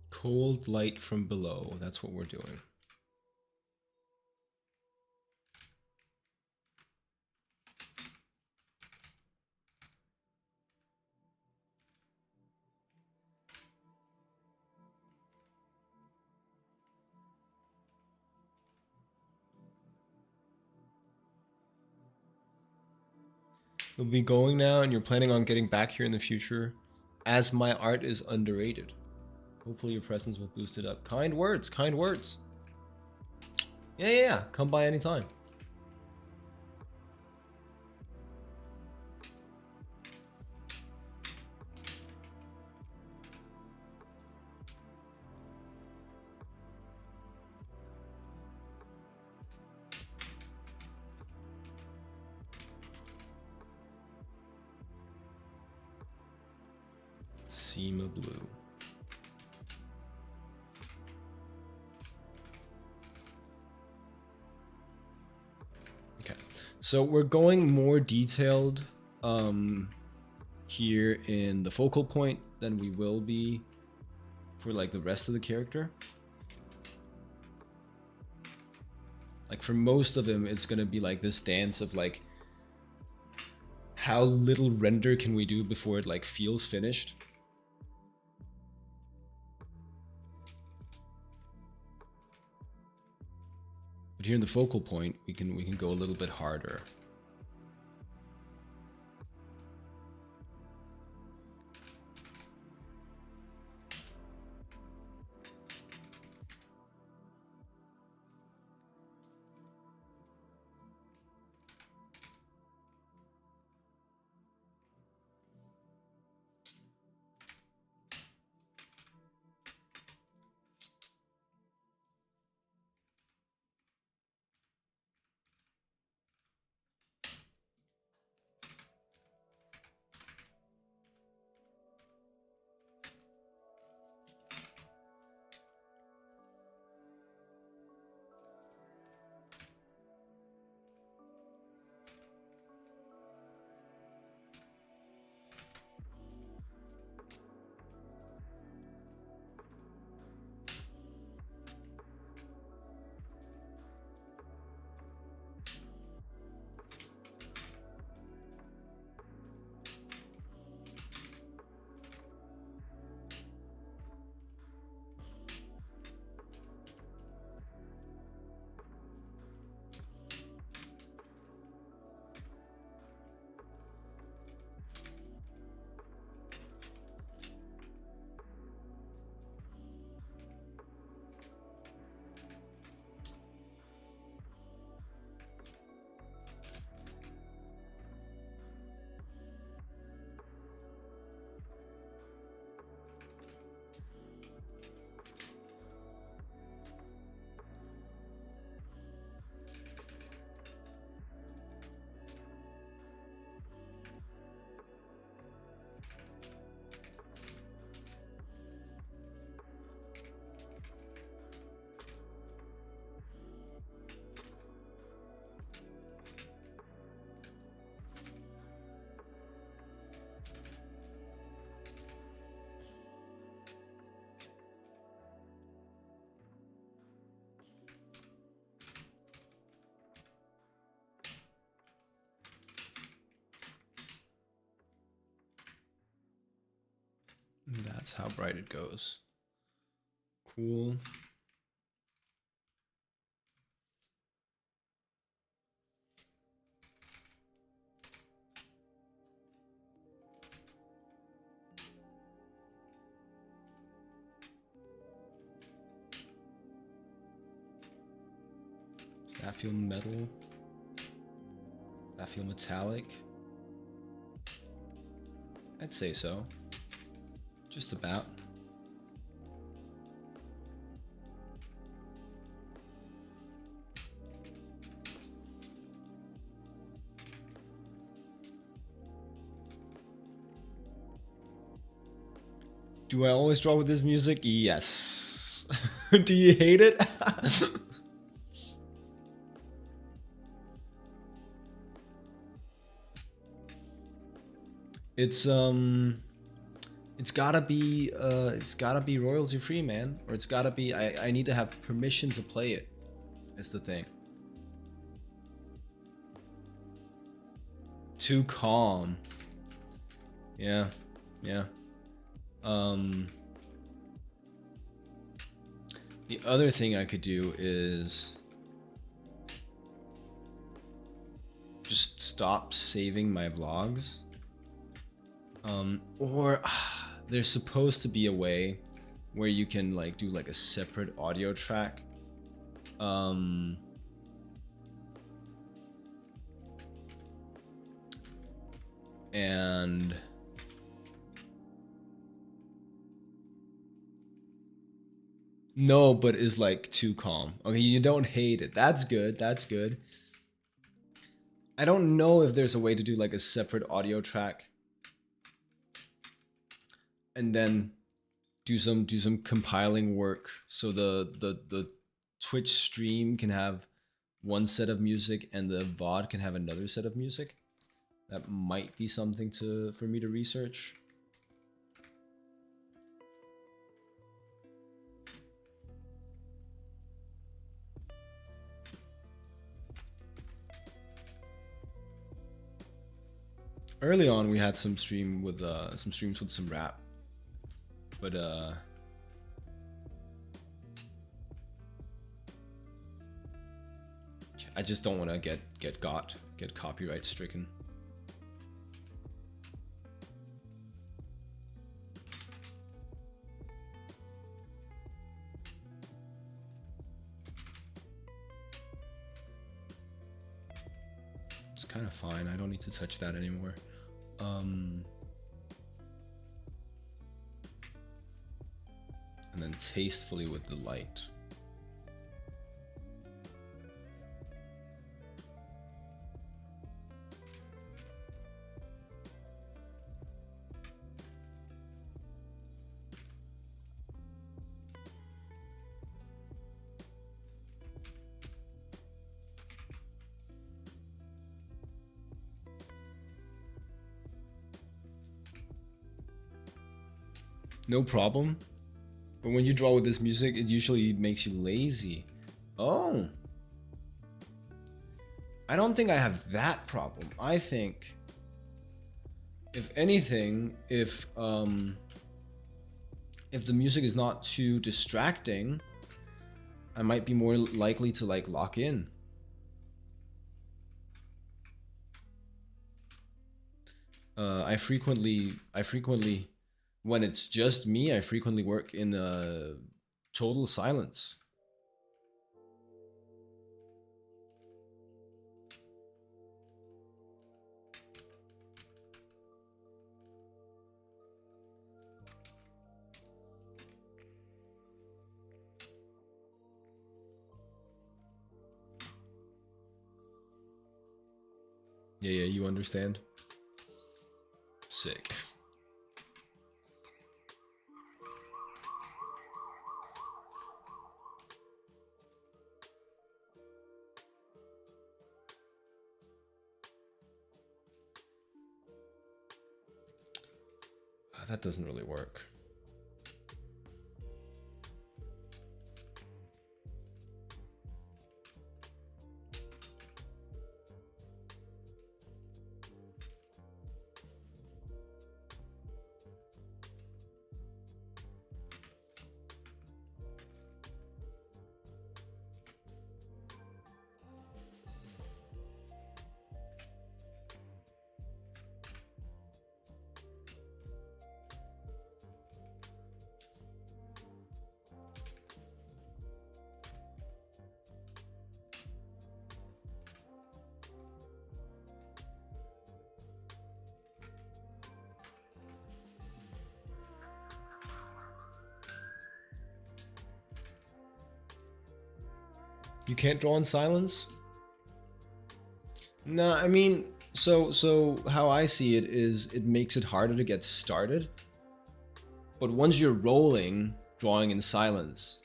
[SPEAKER 1] Cold light from below. That's what we're doing. You'll be going now and you're planning on getting back here in the future, as my art is underrated. Hopefully your presence will boost it up. Kind words, kind words. Yeah. Come by anytime. Seema Blue. Okay, so we're going more detailed here in the focal point than we will be for like the rest of the character. Like for most of him, it's gonna be like this dance of like how little render can we do before it like feels finished. But here in the focal point, we can go a little bit harder. That's how bright it goes. Cool. Does that feel metal? Does that feel metallic? I'd say so. Just about. Do I always draw with this music? Yes. Do you hate it? It's gotta be royalty free, man. Or it's gotta be I need to have permission to play it. Is the thing. Too calm. Yeah. Yeah. The other thing I could do is just stop saving my vlogs. Or there's supposed to be a way where you can like do like a separate audio track. And no, but is like too calm. Okay, you don't hate it. That's good. That's good. I don't know if there's a way to do like a separate audio track and then do some compiling work so the Twitch stream can have one set of music and the VOD can have another set of music. That might be something for me to research. Early on, we had some streams with some rap, but I just don't want to get copyright stricken. It's kind of fine. I don't need to touch that anymore. And then tastefully with the light. No problem. But when you draw with this music, it usually makes you lazy. Oh. I don't think I have that problem. I think, if anything, if the music is not too distracting, I might be more likely to like lock in. I frequently, when it's just me, I frequently work in total silence. Yeah, you understand? Sick. That doesn't really work. You can't draw in silence? No, I mean, so how I see it is it makes it harder to get started. But once you're rolling, drawing in silence,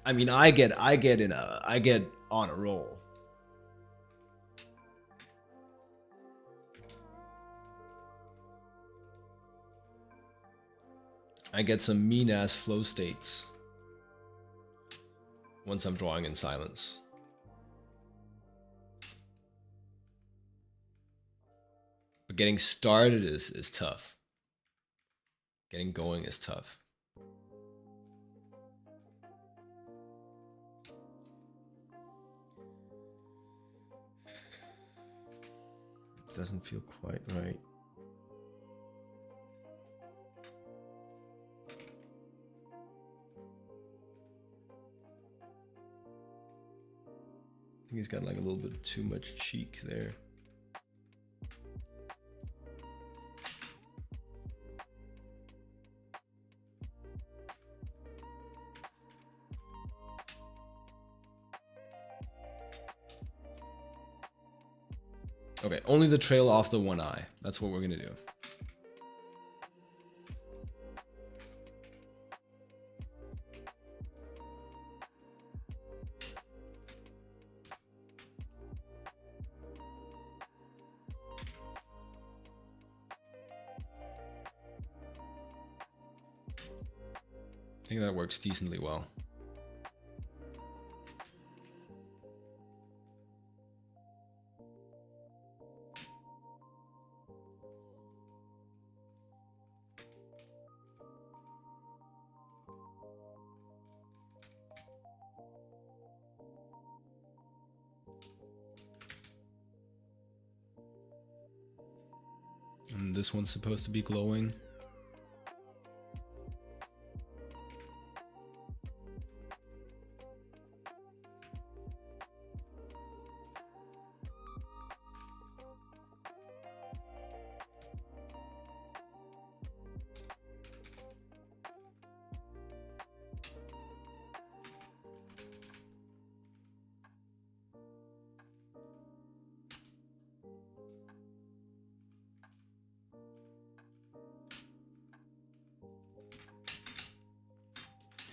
[SPEAKER 1] I mean, I get on a roll. I get some mean ass flow states once I'm drawing in silence. But getting started is tough. Getting going is tough. It doesn't feel quite right. I think he's got like a little bit too much cheek there. Okay, only the trail off the one eye. That's what we're gonna do. I think that works decently well. And this one's supposed to be glowing.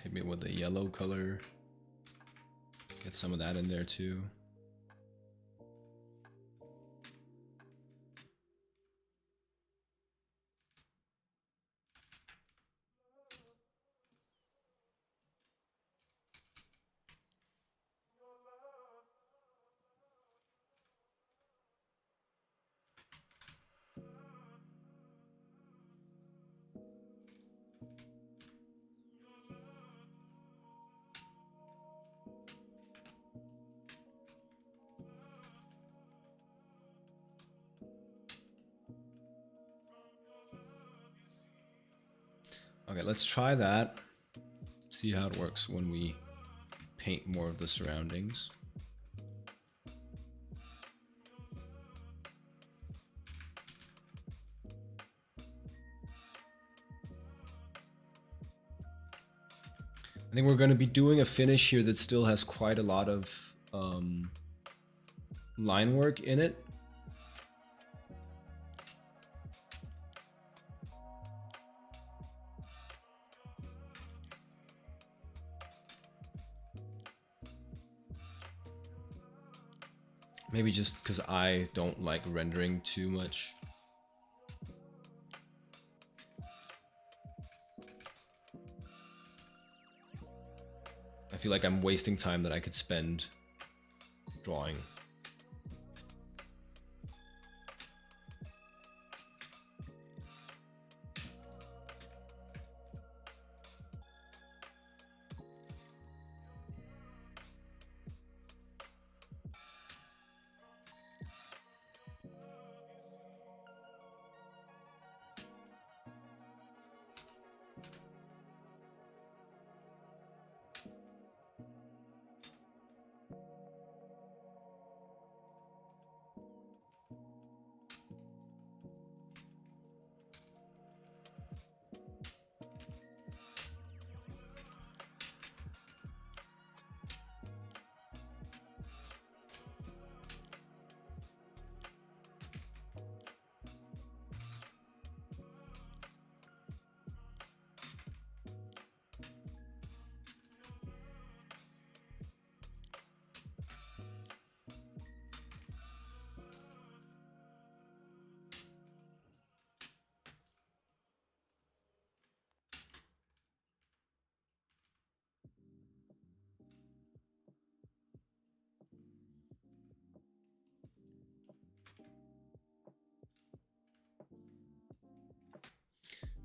[SPEAKER 1] Hit me with the yellow color. Get some of that in there too. Okay, let's try that. See how it works when we paint more of the surroundings. I think we're going to be doing a finish here that still has quite a lot of line work in it. Maybe just because I don't like rendering too much. I feel like I'm wasting time that I could spend drawing.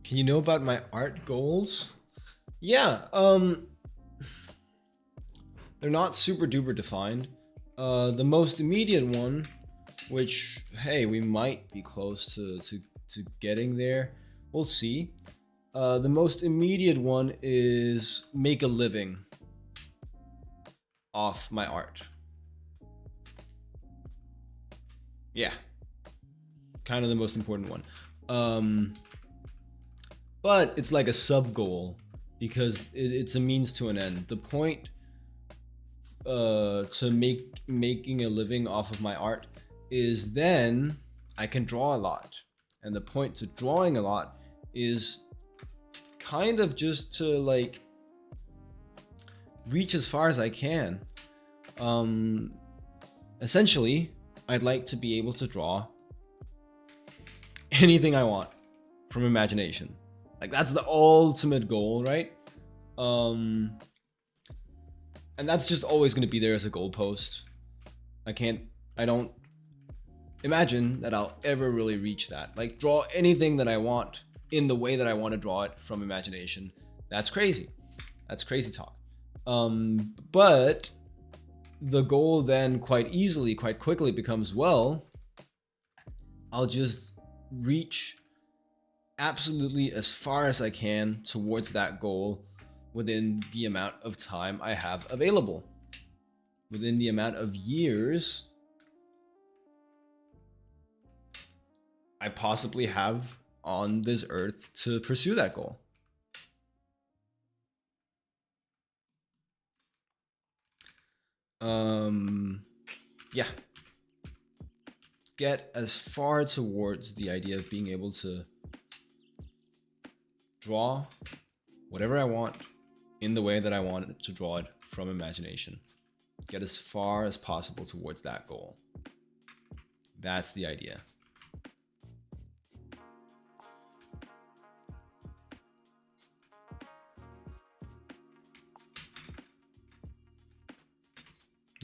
[SPEAKER 1] Can you know about my art goals? Yeah, they're not super duper defined. The most immediate one, which, hey, we might be close to getting there. We'll see. The most immediate one is make a living off my art. Yeah, kind of the most important one. But it's like a sub goal because it's a means to an end. The point to making a living off of my art is then I can draw a lot. And the point to drawing a lot is kind of just to like reach as far as I can. Essentially, I'd like to be able to draw anything I want from imagination. Like that's the ultimate goal, right? And that's just always going to be there as a goalpost. I don't imagine that I'll ever really reach that. Like draw anything that I want in the way that I want to draw it from imagination. That's crazy. That's crazy talk. But the goal then quite quickly becomes, well, I'll just reach absolutely as far as I can towards that goal within the amount of time I have available, within the amount of years I possibly have on this earth to pursue that goal. Yeah. Get as far towards the idea of being able to draw whatever I want in the way that I want to draw it from imagination. Get as far as possible towards that goal. That's the idea.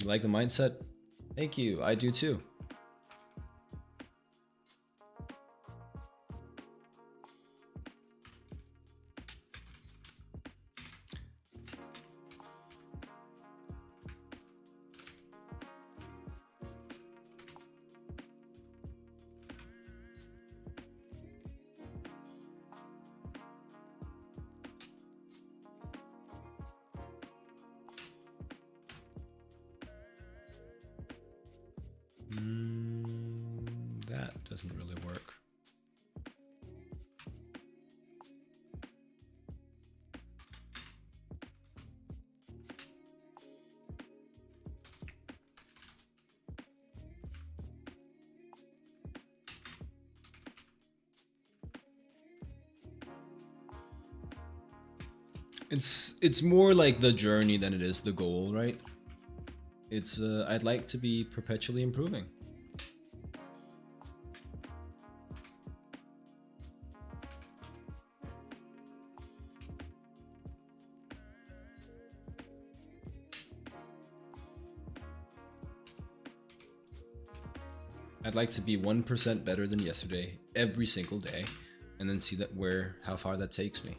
[SPEAKER 1] You like the mindset? Thank you. I do too. That doesn't really work. It's more like the journey than it is the goal, right? It's I'd like to be perpetually improving. I'd like to be 1% better than yesterday every single day, and then see that how far that takes me.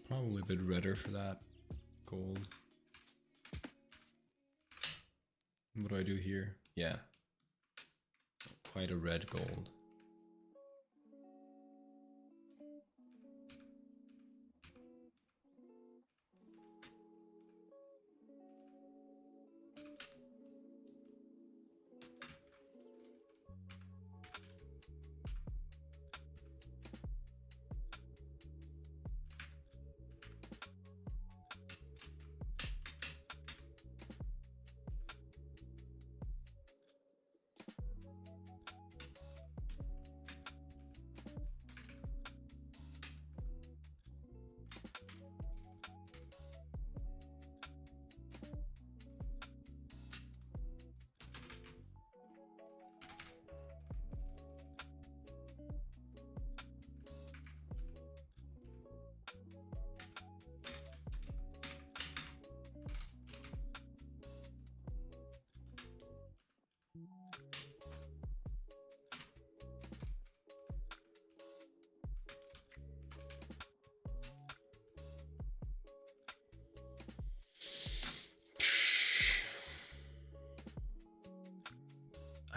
[SPEAKER 1] Probably a bit redder for that. Gold. What do I do here? Yeah. Quite a red gold.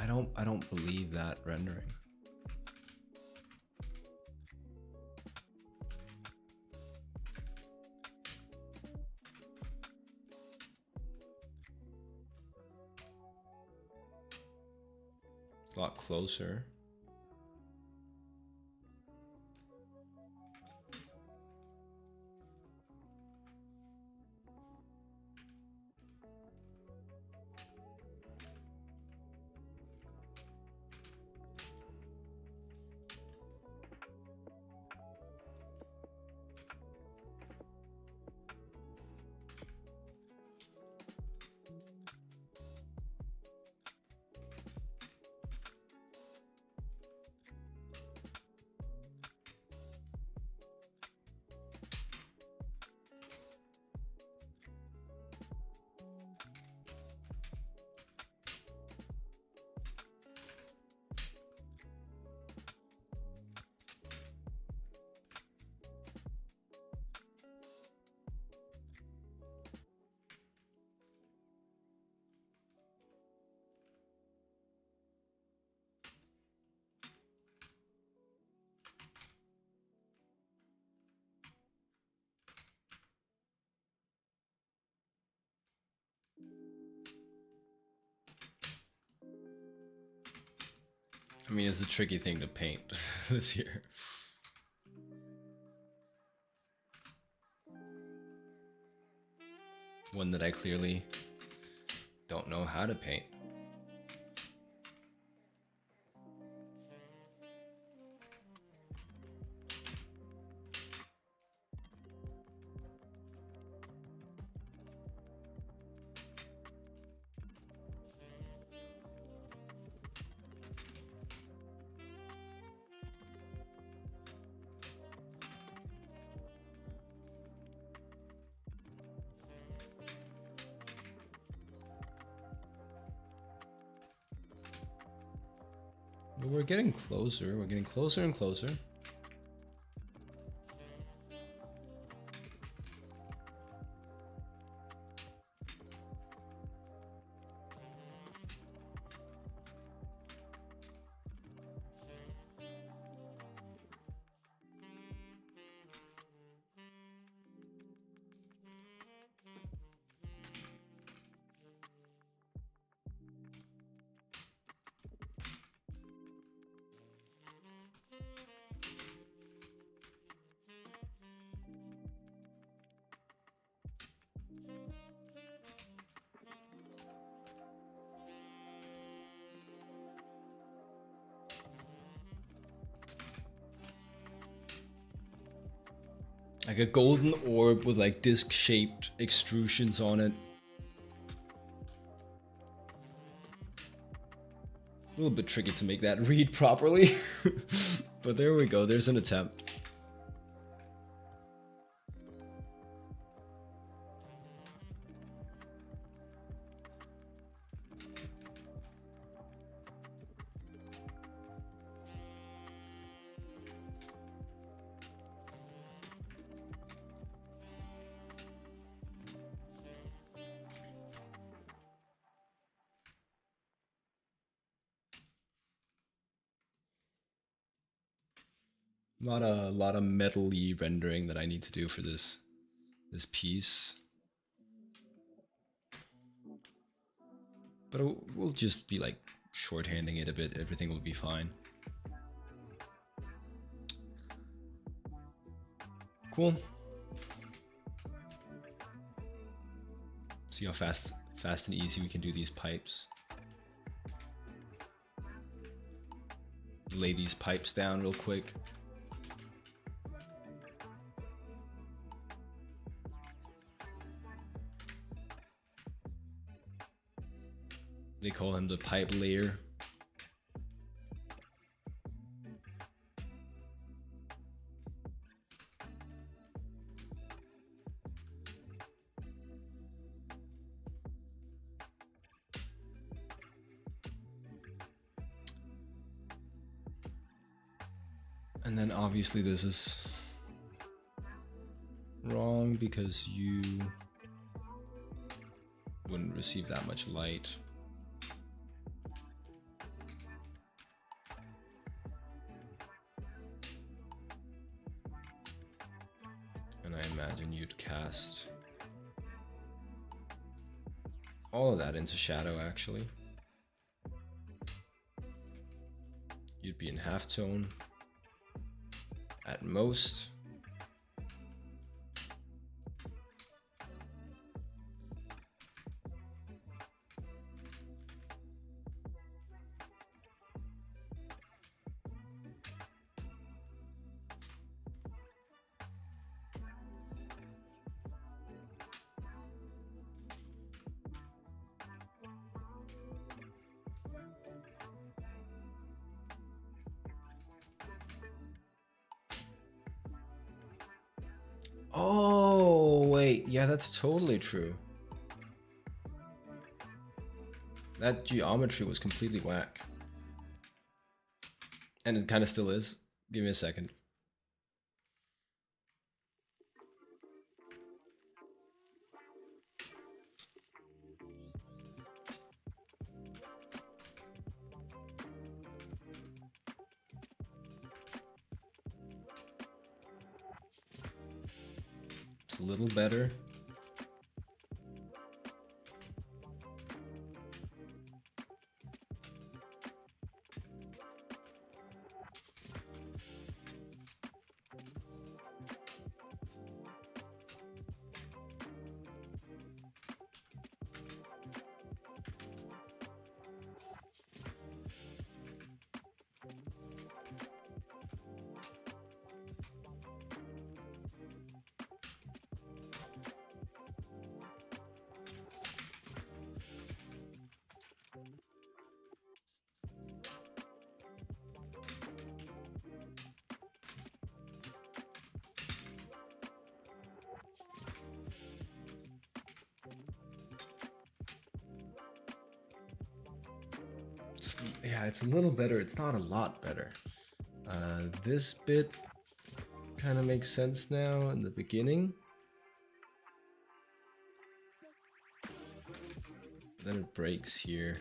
[SPEAKER 1] I don't believe that rendering. It's a lot closer. I mean, it's a tricky thing to paint this year. One that I clearly don't know how to paint. But we're getting closer. We're getting closer and closer. Like a golden orb with like disc-shaped extrusions on it. A little bit tricky to make that read properly. But there we go, there's an attempt. Not a lot of metal-y rendering that I need to do for this piece. But we'll just be like shorthanding it a bit, everything will be fine. Cool. See how fast and easy we can do these pipes. Lay these pipes down real quick. They call him the pipe layer. And then obviously this is wrong because you wouldn't receive that much light. I imagine you'd cast all of that into shadow, actually. You'd be in halftone at most. Oh, wait. Yeah, that's totally true. That geometry was completely whack. And it kind of still is. Give me a second. It's a little better. Yeah, it's a little better. It's not a lot better. This bit kind of makes sense now in the beginning. Then it breaks here.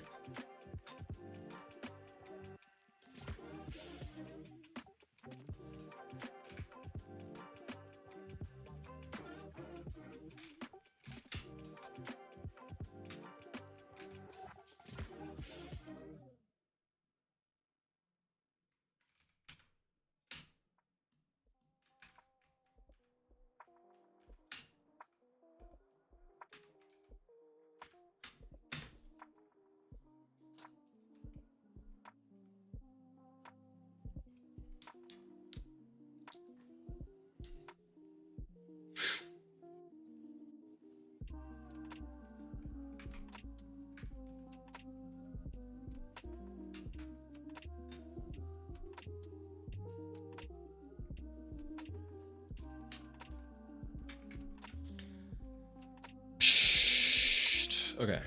[SPEAKER 1] Okay.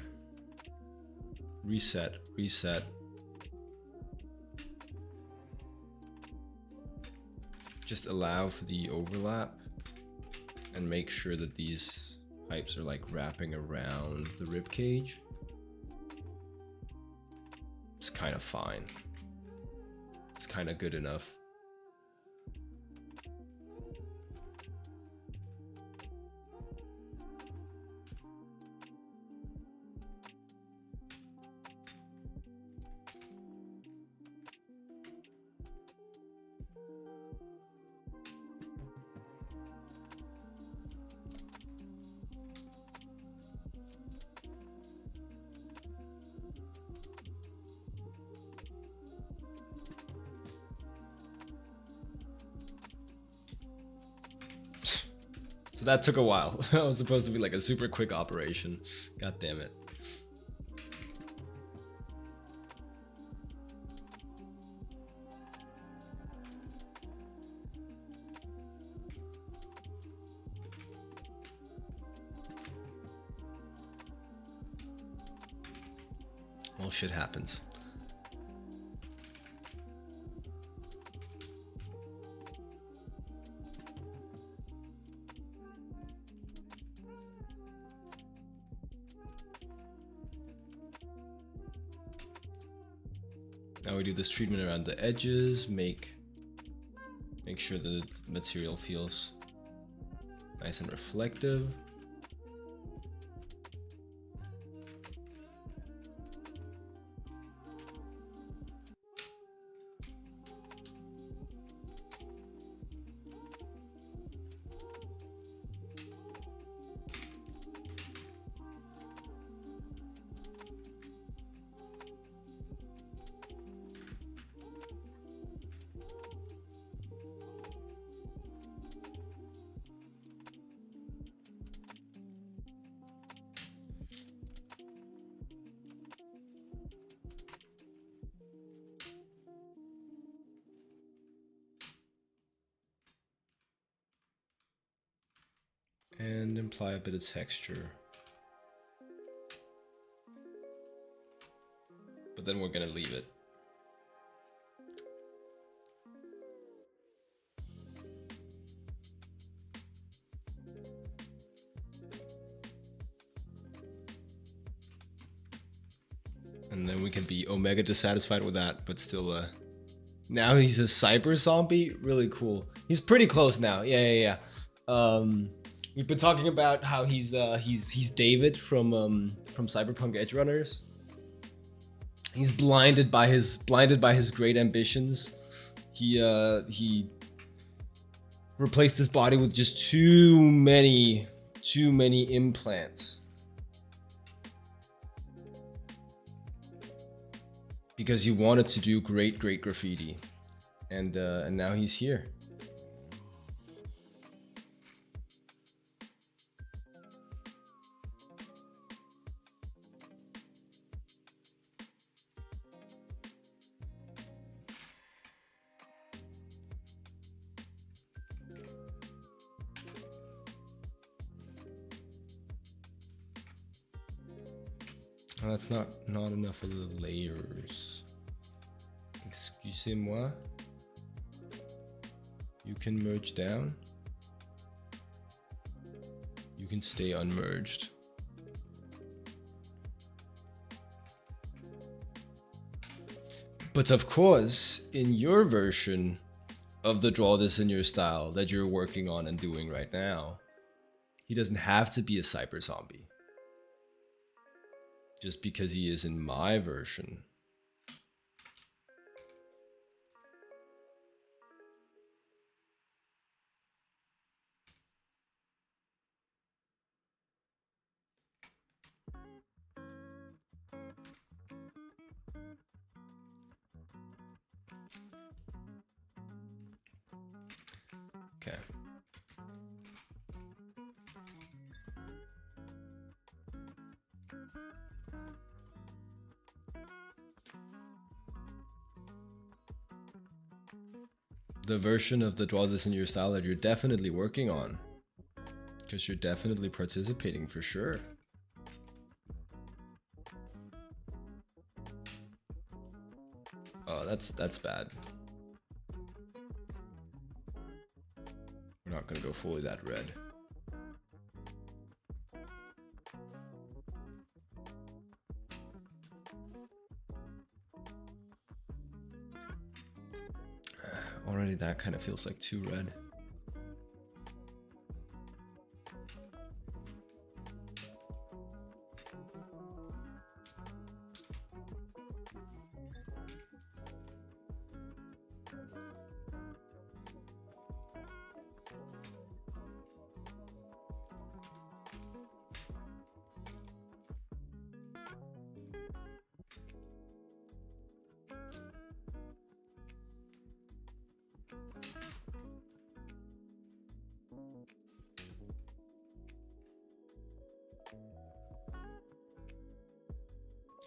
[SPEAKER 1] Reset, reset. Just allow for the overlap and make sure that these pipes are like wrapping around the rib cage. It's kind of fine. It's kind of good enough. So that took a while. That was supposed to be like a super quick operation. God damn it. Well, shit happens. Now we do this treatment around the edges, make sure the material feels Nice and reflective. And apply a bit of texture. But then we're gonna leave it. And then we can be omega dissatisfied with that, but still now he's a cyber zombie. Really cool. He's pretty close now. Yeah. We've been talking about how he's David from Cyberpunk Edge Runners. He's blinded by his great ambitions. He replaced his body with just too many implants. Because he wanted to do great graffiti. And now he's here. Oh, that's not enough of the layers. Excusez-moi. You can merge down. You can stay unmerged. But of course, in your version of the draw this in your style that you're working on and doing right now, he doesn't have to be a cyber zombie. Just because he is in my version. Okay. The version of the draw this in your style that you're definitely working on. Because you're definitely participating for sure. Oh, that's bad. We're not gonna go fully that red. Already that kind of feels like too red.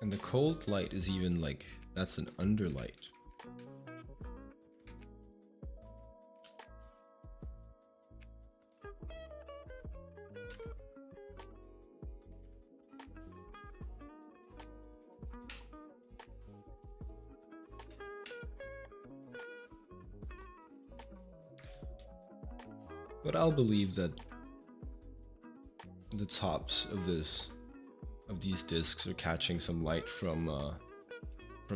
[SPEAKER 1] And the cold light is even like, that's an underlight. But I'll believe that the tops of these discs are catching some light from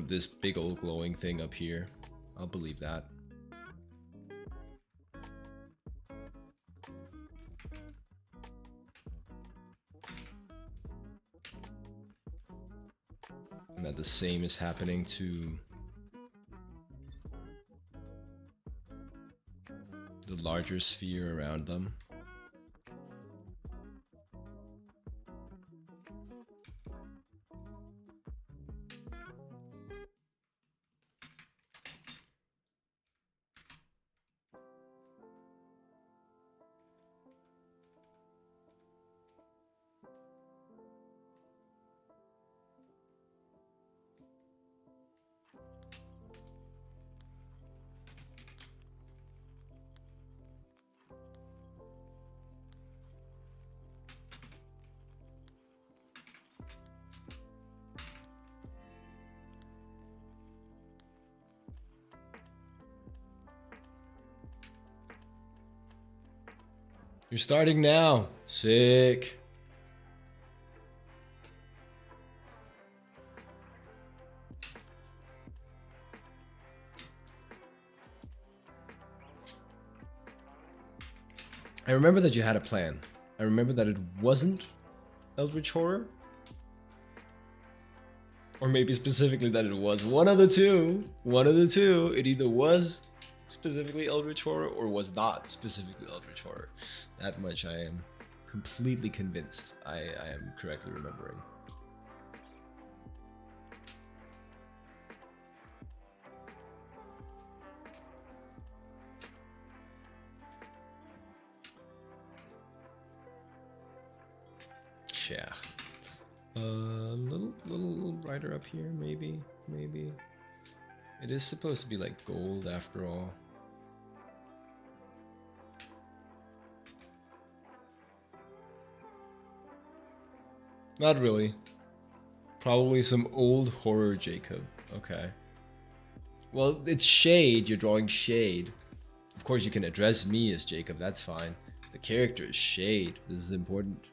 [SPEAKER 1] this big old glowing thing up here. I'll believe that. And that the same is happening to the larger sphere around them. You're starting now. Sick. I remember that you had a plan. I remember that it wasn't Eldritch Horror. Or maybe specifically that it was one of the two. One of the two. It either was specifically Eldritch Horror or was not specifically Eldritch Horror. That much I am completely convinced I am correctly remembering. Yeah. Little brighter up here, maybe. It is supposed to be like gold after all. Not really. Probably some old horror Jacob. Okay. Well, it's shade. You're drawing shade. Of course, you can address me as Jacob. That's fine. The character is shade. This is important.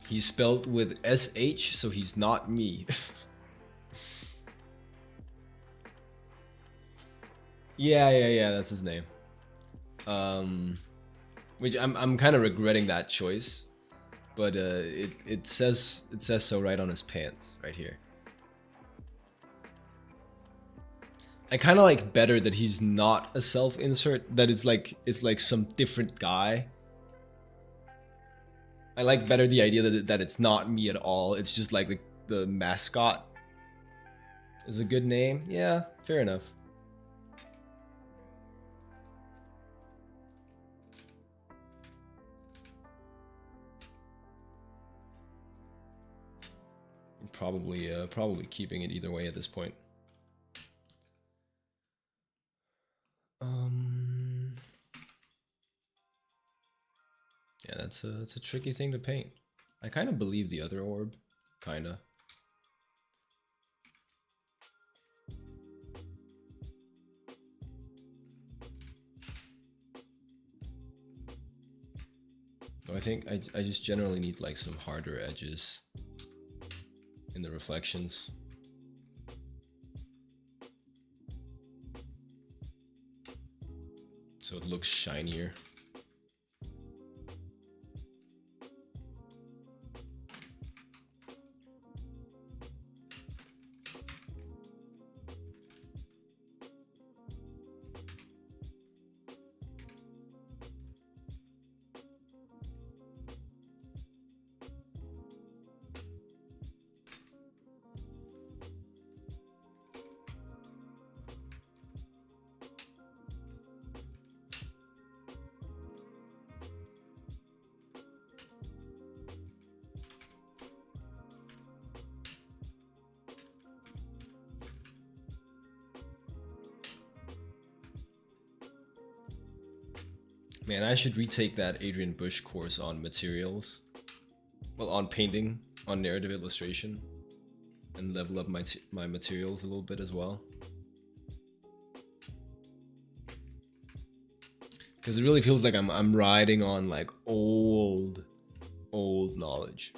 [SPEAKER 1] He's spelled with SH, so he's not me. Yeah, that's his name. Which I'm kind of regretting that choice, but it says so right on his pants right here. I kind of like better that he's not a self-insert, that it's like some different guy. I like better the idea that it's not me at all. It's just like the mascot is a good name. Yeah, fair enough. Probably keeping it either way at this point. Yeah, that's a tricky thing to paint. I kind of believe the other orb, kinda. I think I just generally need like some harder edges in the reflections. So it looks shinier. Man, I should retake that Adrian Bush course on materials. Well, on painting, on narrative illustration, and level up my materials a little bit as well. Because it really feels like I'm riding on like old knowledge.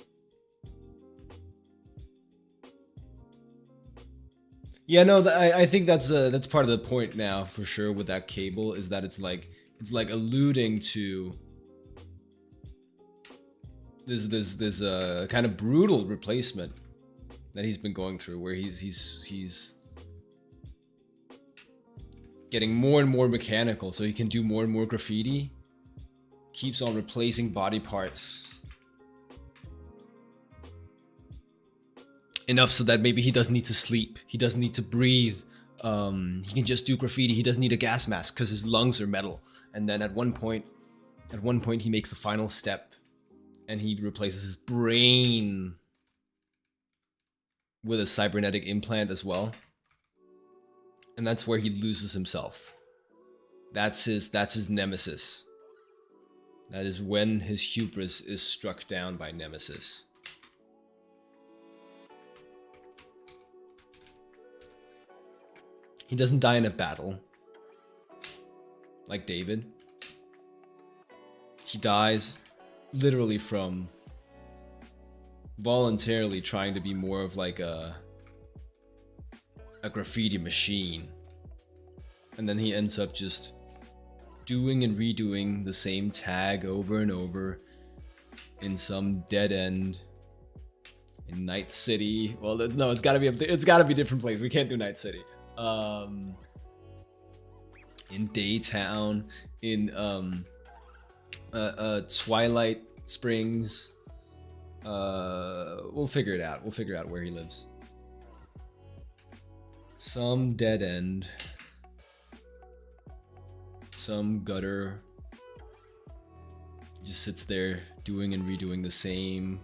[SPEAKER 1] Yeah, no, I think that's part of the point now for sure with that cable, is that it's like it's like alluding to this kind of brutal replacement that he's been going through, where he's getting more and more mechanical so he can do more and more graffiti. Keeps on replacing body parts enough so that maybe he doesn't need to sleep, he doesn't need to breathe, he can just do graffiti. He doesn't need a gas mask because his lungs are metal. And then at one point he makes the final step and he replaces his brain with a cybernetic implant as well. And that's where he loses himself. That's his nemesis. That is when his hubris is struck down by Nemesis. He doesn't die in a battle, like David. He dies literally from voluntarily trying to be more of like a graffiti machine. And then he ends up just doing and redoing the same tag over and over in some dead end in Night City. Well, no, it's gotta be a different place. We can't do Night City. In Daytown, in Twilight Springs. We'll figure it out. We'll figure out where he lives. Some dead end. Some gutter. He just sits there doing and redoing the same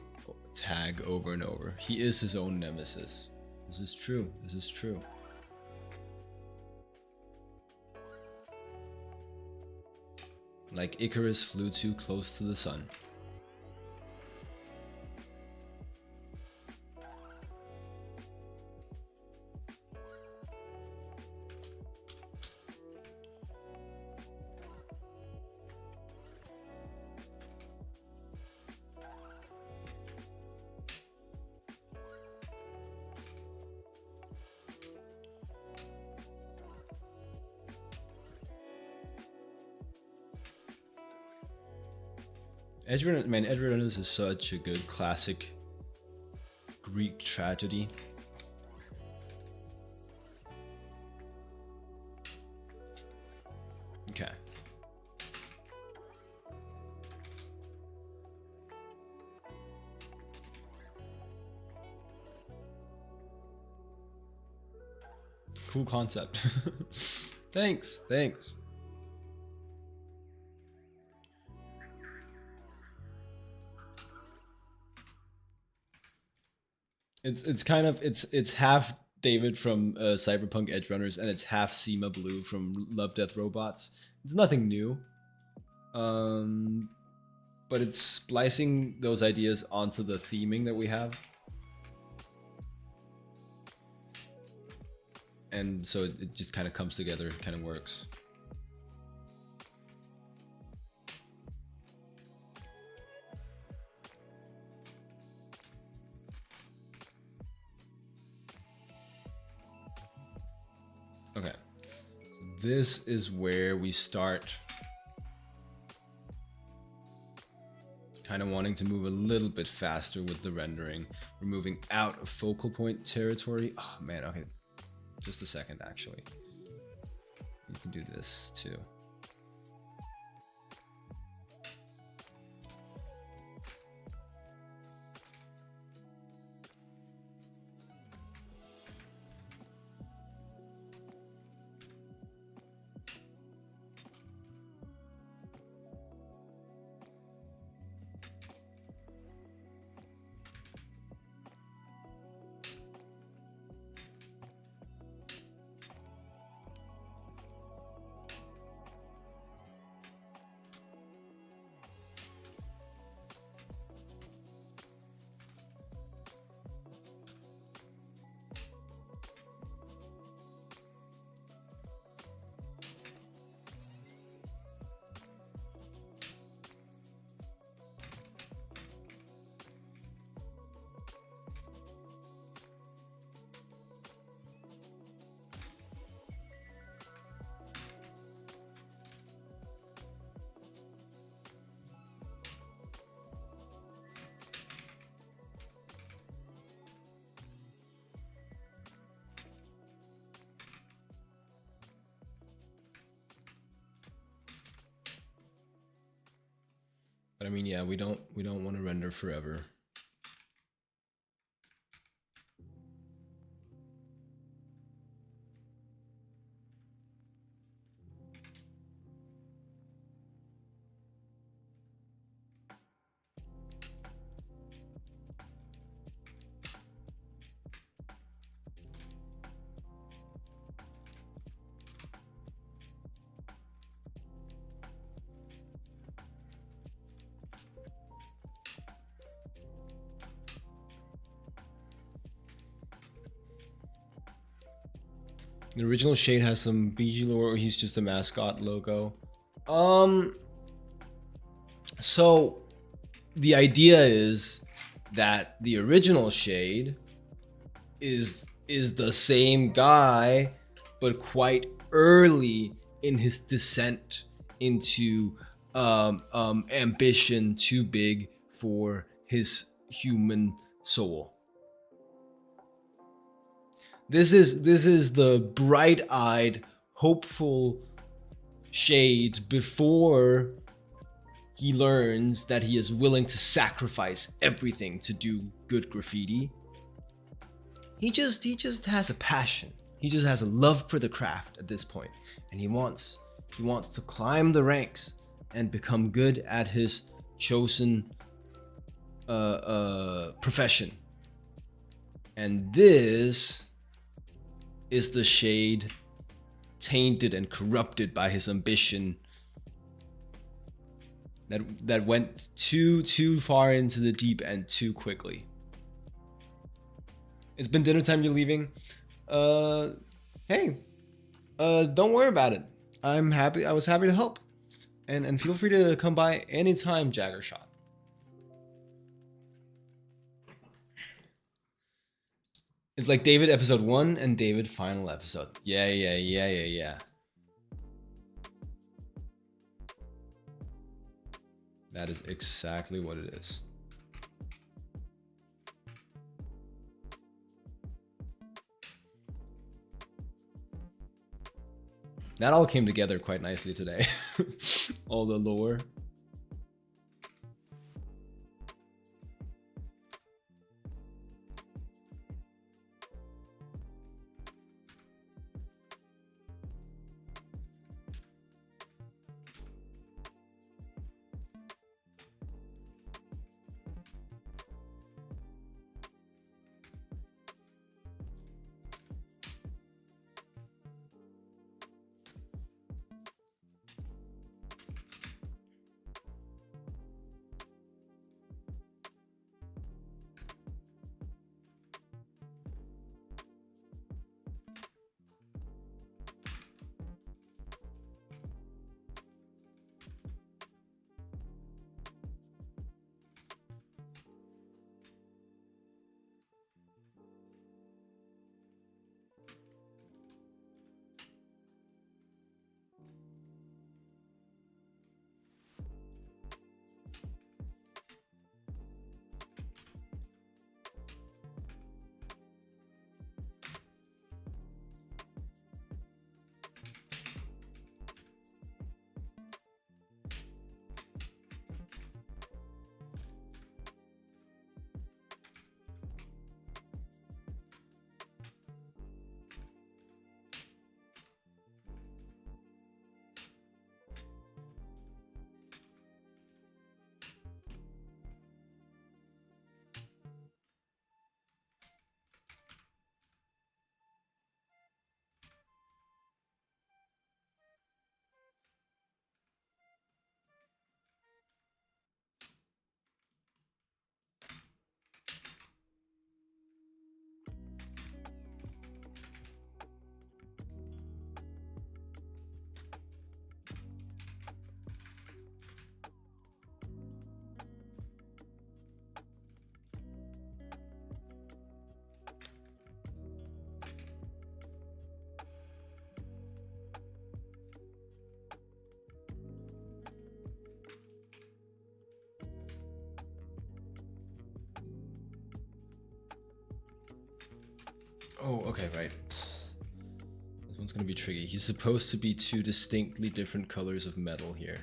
[SPEAKER 1] tag over and over. He is his own nemesis. This is true. This is true. Like Icarus flew too close to the sun. Edge Runners is such a good classic Greek tragedy. Okay. Cool concept. Thanks. It's half David from Cyberpunk Edge Runners and it's half Seema Blue from Love Death Robots. It's nothing new, but it's splicing those ideas onto the theming that we have, and so it just kind of comes together, kind of works. Okay, so this is where we start kind of wanting to move a little bit faster with the rendering. We're moving out of focal point territory. Oh man, okay, just a second actually. Need to do this too. But I mean, yeah, we don't want to render forever. The original shade has some BG lore, or he's just a mascot logo. So the idea is that the original shade is the same guy, but quite early in his descent into ambition too big for his human soul. This is the bright-eyed, hopeful shade before he learns that he is willing to sacrifice everything to do good graffiti. He just has a passion. He just has a love for the craft at this point, and he wants to climb the ranks and become good at his chosen profession. And this is the shade tainted and corrupted by his ambition that went too far into the deep end too quickly. It's been dinner time, you're leaving. Hey, don't worry about it. I'm happy. I was happy to help. And feel free to come by anytime, Jaggershot. It's like David episode 1 and David final episode. Yeah. That is exactly what it is. That all came together quite nicely today. All the lore. Oh, okay, right. This one's gonna be tricky. He's supposed to be two distinctly different colors of metal here.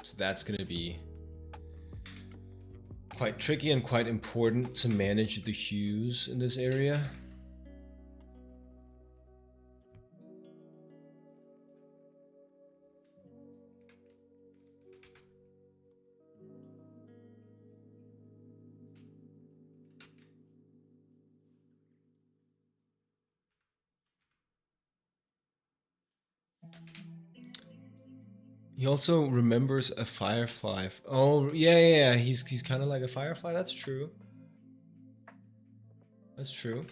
[SPEAKER 1] So that's going to be quite tricky and quite important to manage the hues in this area. He also remembers a firefly. Oh, yeah. He's kind of like a firefly. That's true. That's true.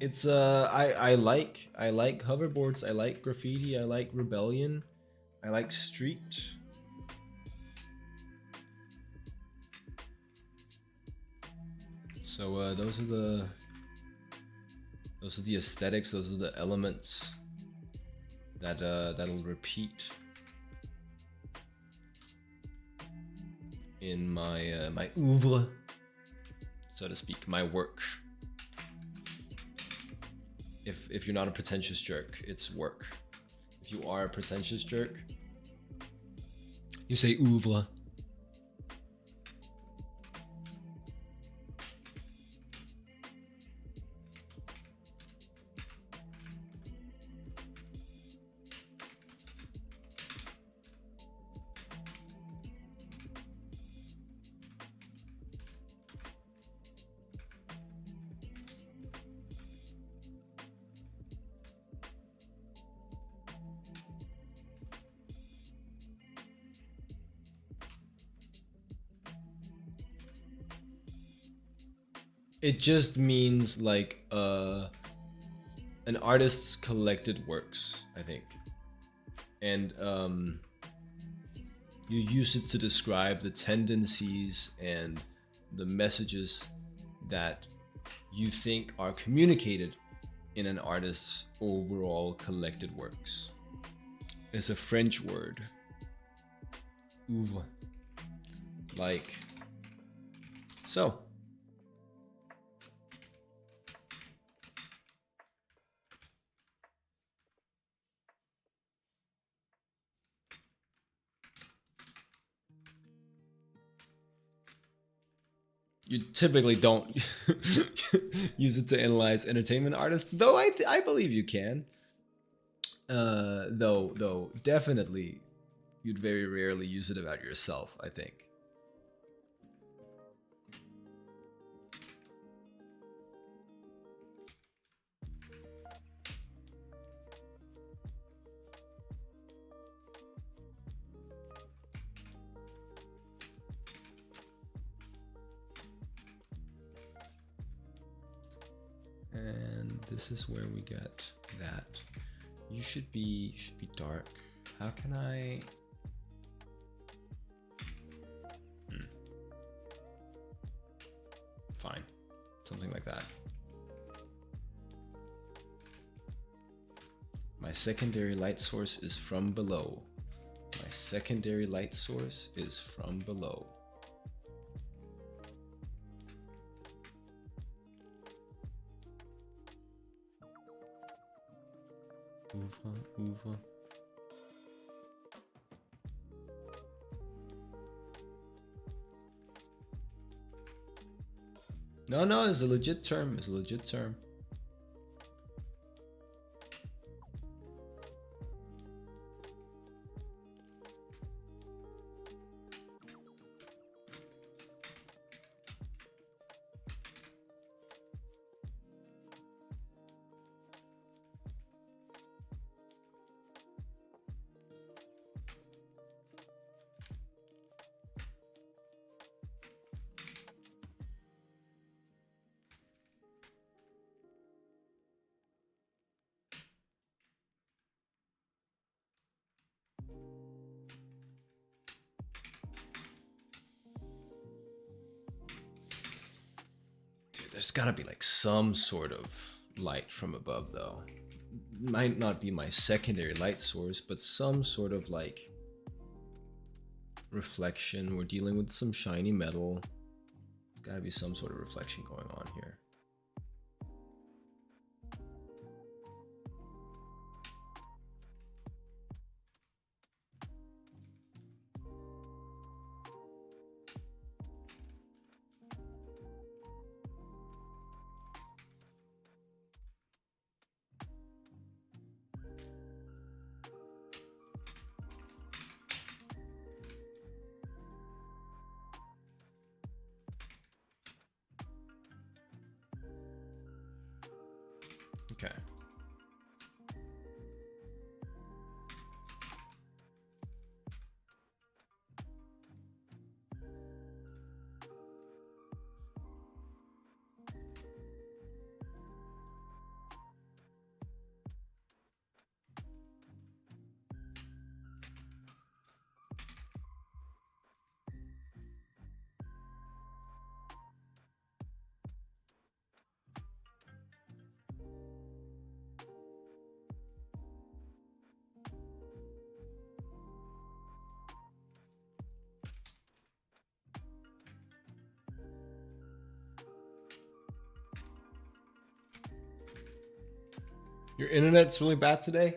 [SPEAKER 1] It's I like hoverboards. I like graffiti. I like rebellion. I like street. So those are the aesthetics. Those are the elements that that'll repeat in my my oeuvre, so to speak, my work. If you're not a pretentious jerk, it's work. If you are a pretentious jerk, you say oeuvre. It just means like an artist's collected works, I think. And you use it to describe the tendencies and the messages that you think are communicated in an artist's overall collected works. It's a French word. Oeuvre. Like so. You typically don't use it to analyze entertainment artists, though I believe you can. Though definitely you'd very rarely use it about yourself, I think. And this is where we get that. You should be dark. How can I? Fine, something like that. My secondary light source is from below. My secondary light source is from below. Oeuvre. No, it's a legit term. It's a legit term. There's gotta be like some sort of light from above though. Might not be my secondary light source, but some sort of like reflection. We're dealing with some shiny metal. There's gotta be some sort of reflection going on here. Okay. Your internet's really bad today?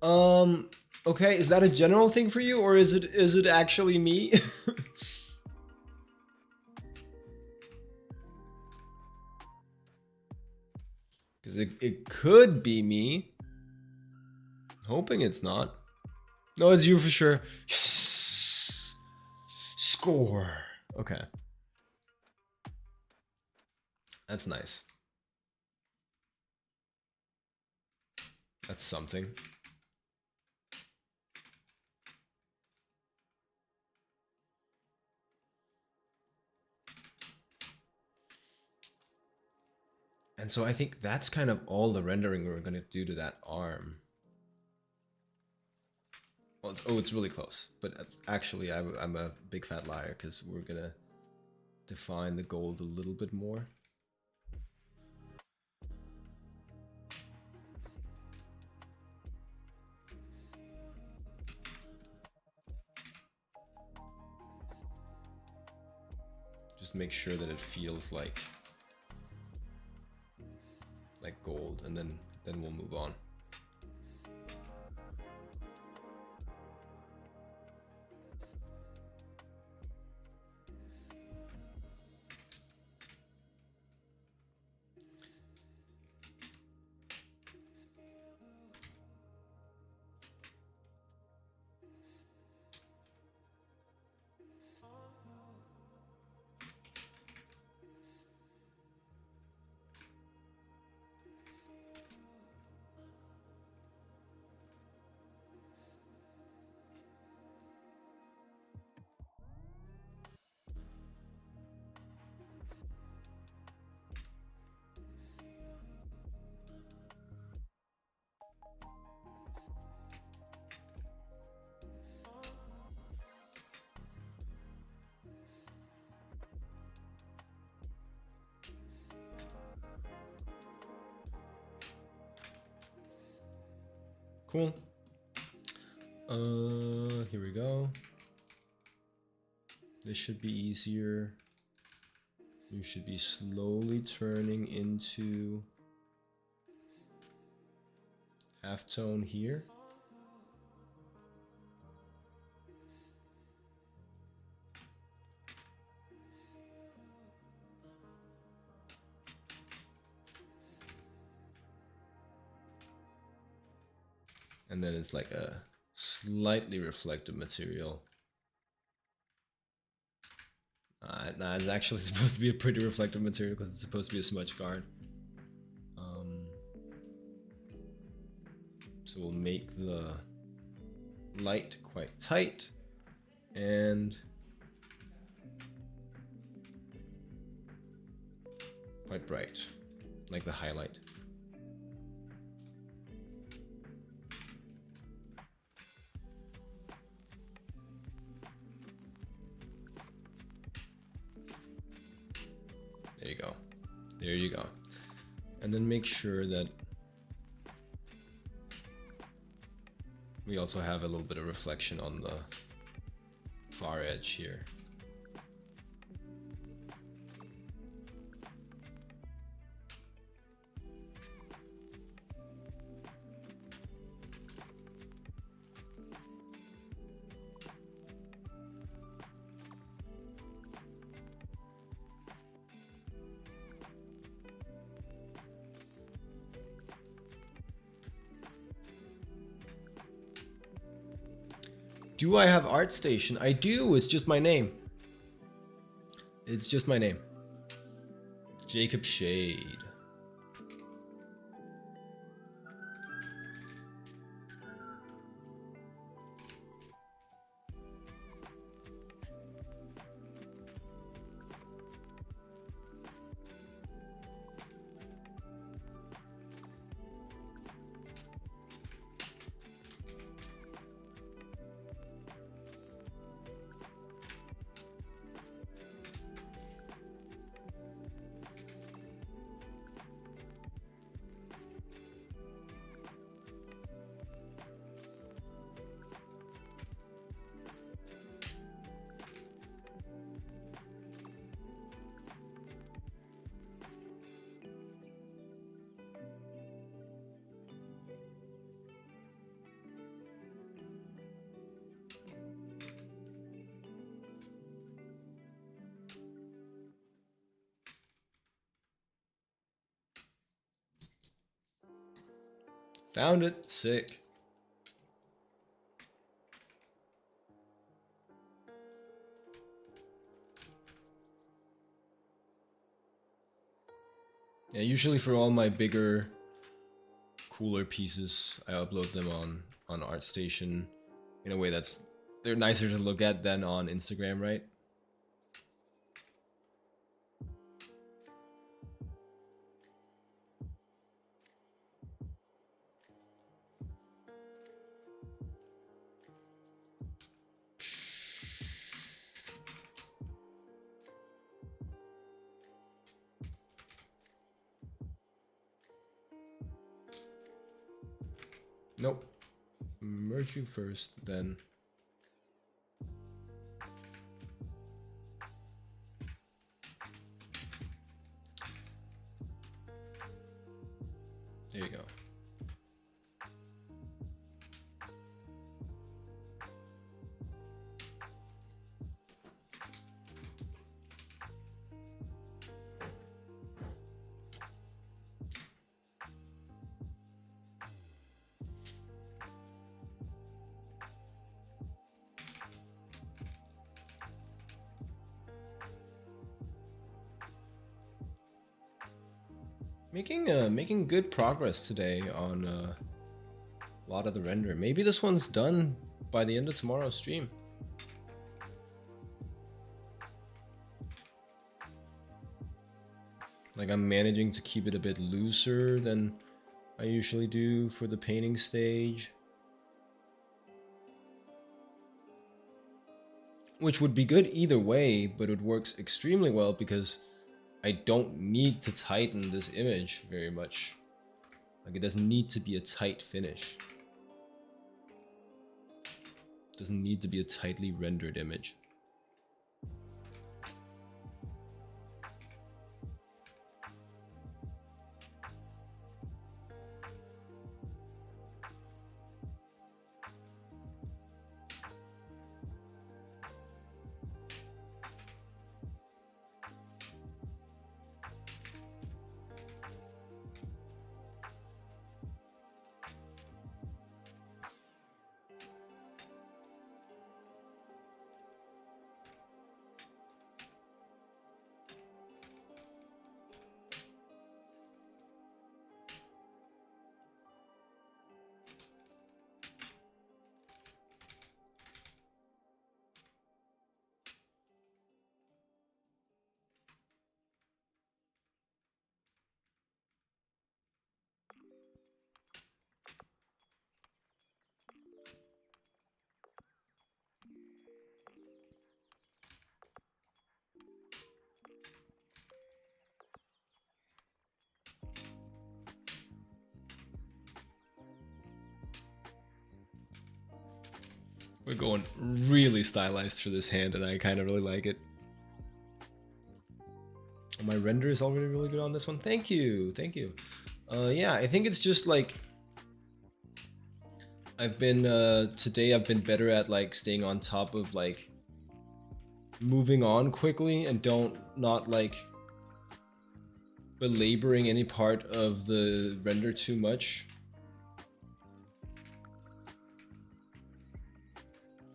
[SPEAKER 1] Okay, is that a general thing for you, or is it actually me? Because it could be me. Hoping it's not. No, it's you for sure. Yes! Score. Okay. That's nice. That's something. And so I think that's kind of all the rendering we're going to do to that arm. Well, it's really close. But actually, I'm a big fat liar because we're going to define the gold a little bit more. Just make sure that it feels like gold, and then we'll move on. Cool. Here we go. This should be easier. You should be slowly turning into halftone here. And then it's like a slightly reflective material. Nah, it's actually supposed to be a pretty reflective material because it's supposed to be a smudge guard. So we'll make the light quite tight and quite bright, like the highlight. There you go. There you go. And then make sure that we also have a little bit of reflection on the far edge here. Do I have ArtStation? I do, it's just my name. It's just my name. Jacob Shade. Found it. Sick. Yeah, usually for all my bigger, cooler pieces, I upload them on ArtStation in a way they're nicer to look at than on Instagram, right? Nope. Merge you first, then. There you go. Making good progress today on a lot of the render. Maybe this one's done by the end of tomorrow's stream. Like I'm managing to keep it a bit looser than I usually do for the painting stage. Which would be good either way, but it works extremely well because I don't need to tighten this image very much. Like it doesn't need to be a tight finish. It doesn't need to be a tightly rendered image. We're going really stylized for this hand, and I kind of really like it. My render is already really good on this one. Thank you, thank you. Yeah, I think it's just like today I've been better at like staying on top of like moving on quickly and not like belaboring any part of the render too much.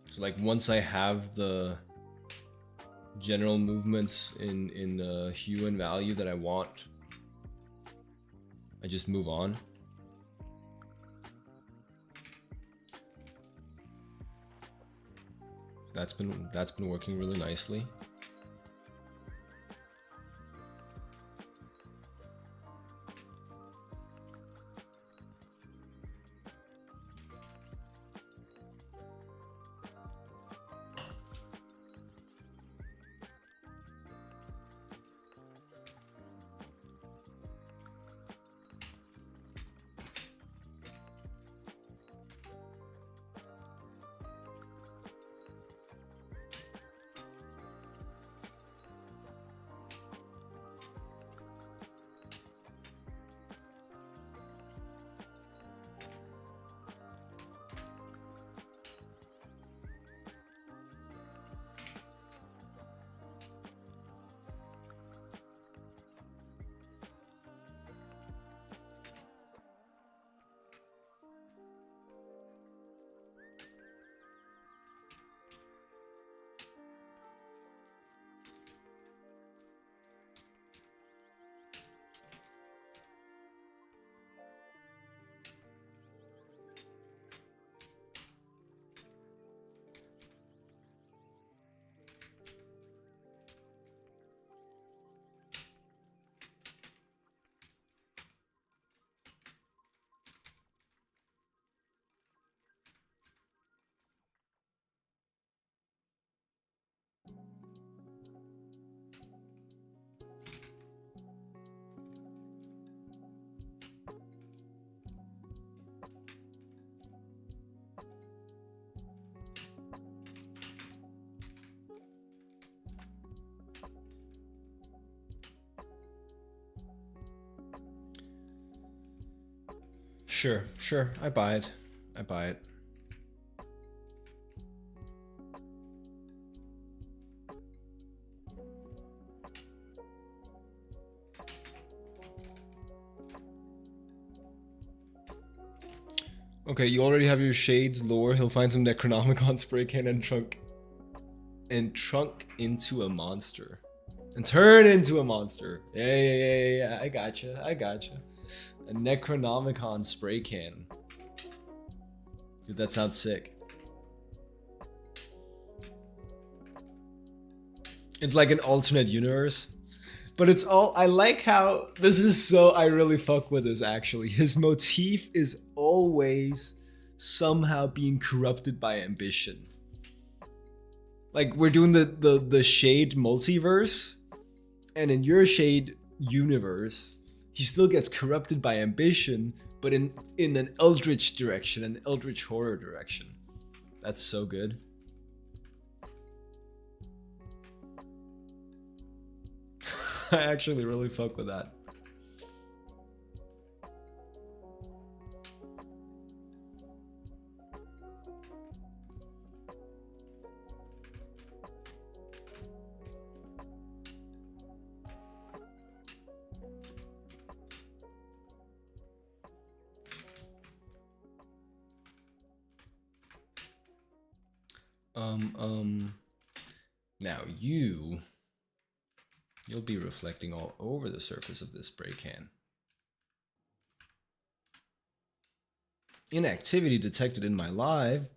[SPEAKER 1] So like once I have the general movements in the hue and value that I want, I just move on. That's been working really nicely. Sure. I buy it. I buy it. Okay, you already have your shades lore. He'll find some Necronomicon spray can and trunk into a monster. And turn into a monster. Yeah. I gotcha. A Necronomicon spray can. Dude, that sounds sick. It's like an alternate universe. But it's all, I like how, this is so, I really fuck with this actually. His motif is always somehow being corrupted by ambition. Like we're doing the Shade multiverse, and in your Shade universe, he still gets corrupted by ambition, but in an eldritch direction, an eldritch horror direction. That's so good. I actually really fuck with that. Now you'll be reflecting all over the surface of this spray can. Inactivity detected in my live,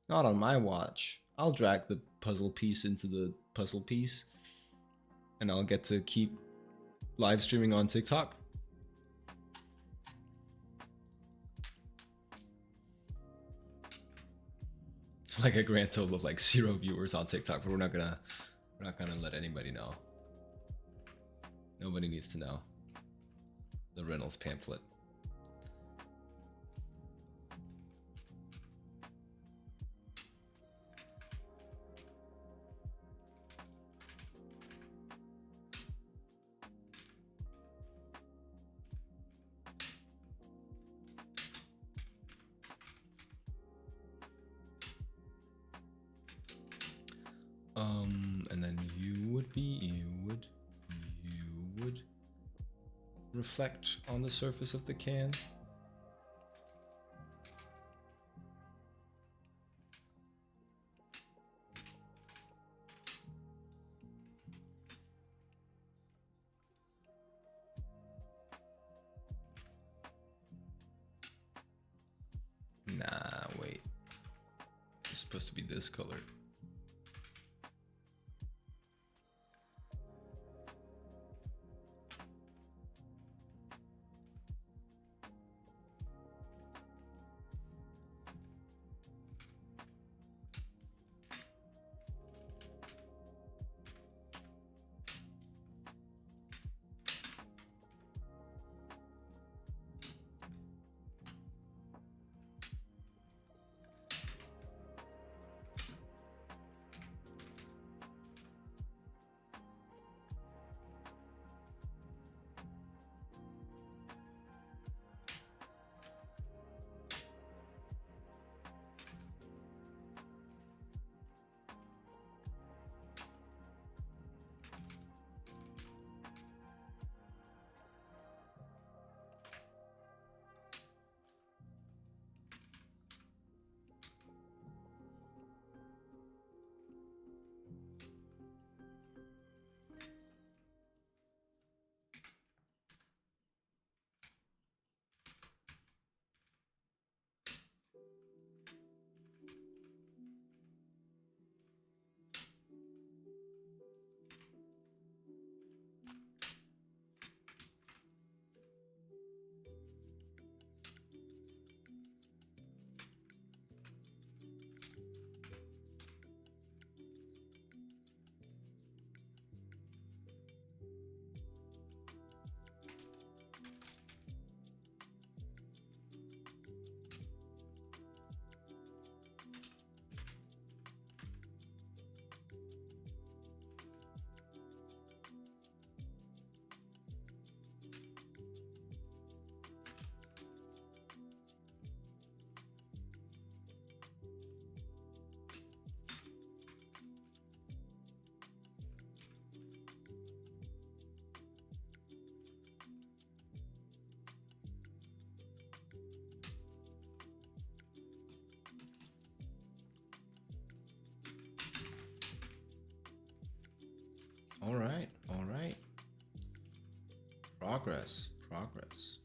[SPEAKER 1] not on my watch. I'll drag the puzzle piece into the puzzle piece, and I'll get to keep live streaming on TikTok. It's like a grand total of like 0 viewers on TikTok, but we're not gonna let anybody know. Nobody needs to know. The Reynolds pamphlet. And then you would reflect on the surface of the can. Nah, wait. It's supposed to be this color. Progress, progress.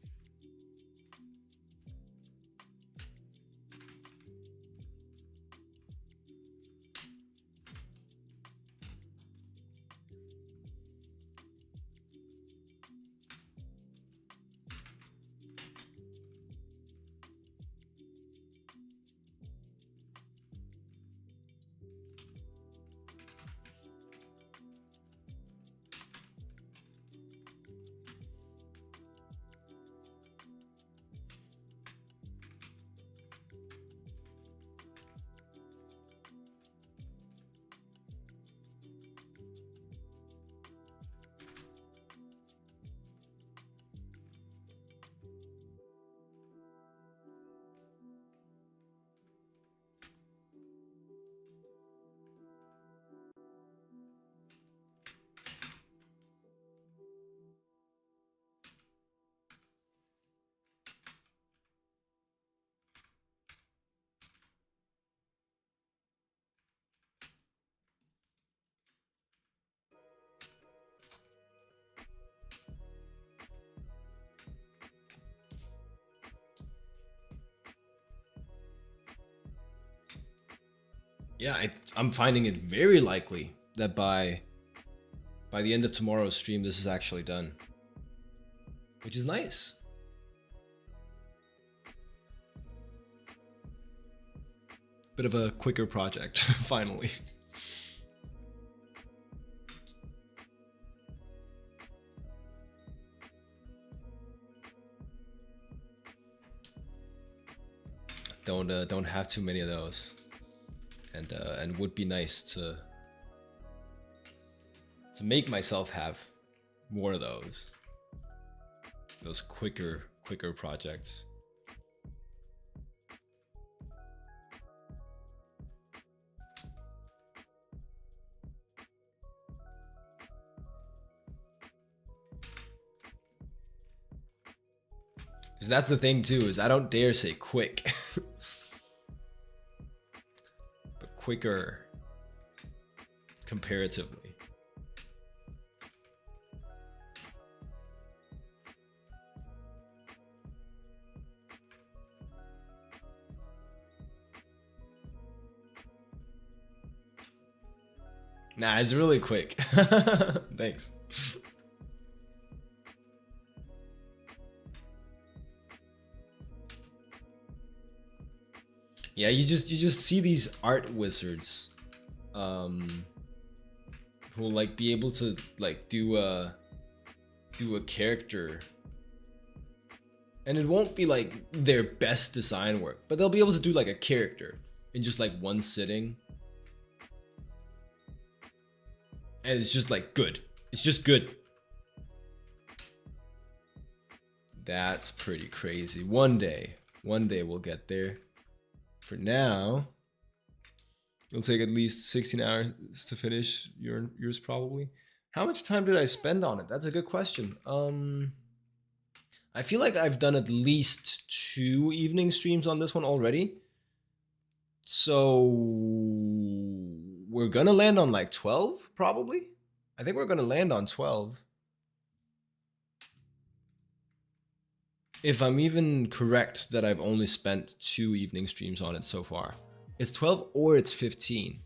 [SPEAKER 1] Yeah, I'm finding it very likely that by the end of tomorrow's stream, this is actually done, which is nice. Bit of a quicker project, finally. Don't have too many of those, and would be nice to make myself have more of those quicker projects. Because that's the thing too, is I don't dare say quick. But quicker comparatively. Nah, it's really quick. Thanks. Yeah, you just see these art wizards, who will like be able to like do a character, and it won't be like their best design work, but they'll be able to do like a character in just like one sitting, and it's just like good. It's just good. That's pretty crazy. One day we'll get there. For now, it'll take at least 16 hours to finish yours probably. How much time did I spend on it? That's a good question. I feel like I've done at least 2 evening streams on this one already. So we're gonna land on like 12 probably. I think we're gonna land on 12. If I'm even correct that I've only spent 2 evening streams on it so far. It's 12 or it's 15.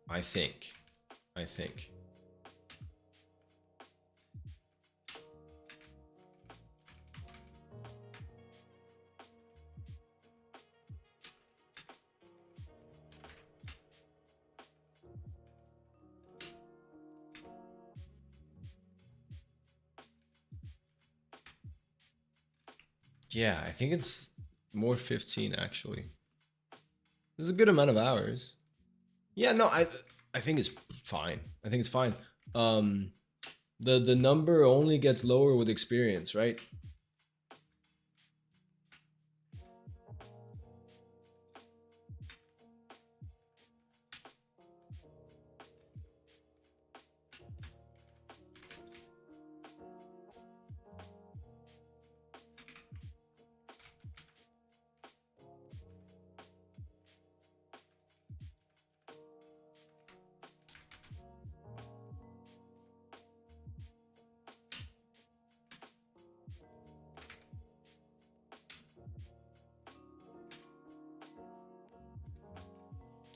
[SPEAKER 1] I think. Yeah, I think it's more 15 actually. There's a good amount of hours. Yeah, no, I think it's fine. I think it's fine. The number only gets lower with experience, right?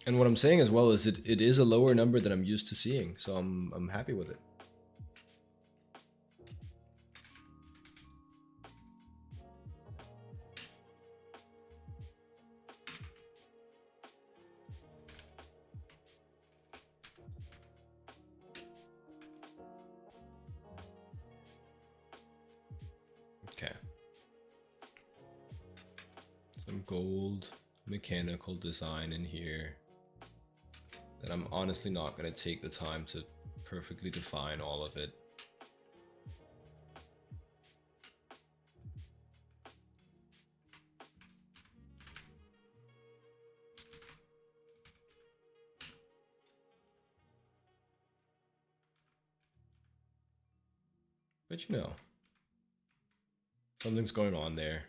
[SPEAKER 1] And what I'm saying as well is it is a lower number than I'm used to seeing, so I'm happy with it. Okay. Some gold mechanical design in here that I'm honestly not going to take the time to perfectly define all of it. But you know, something's going on there.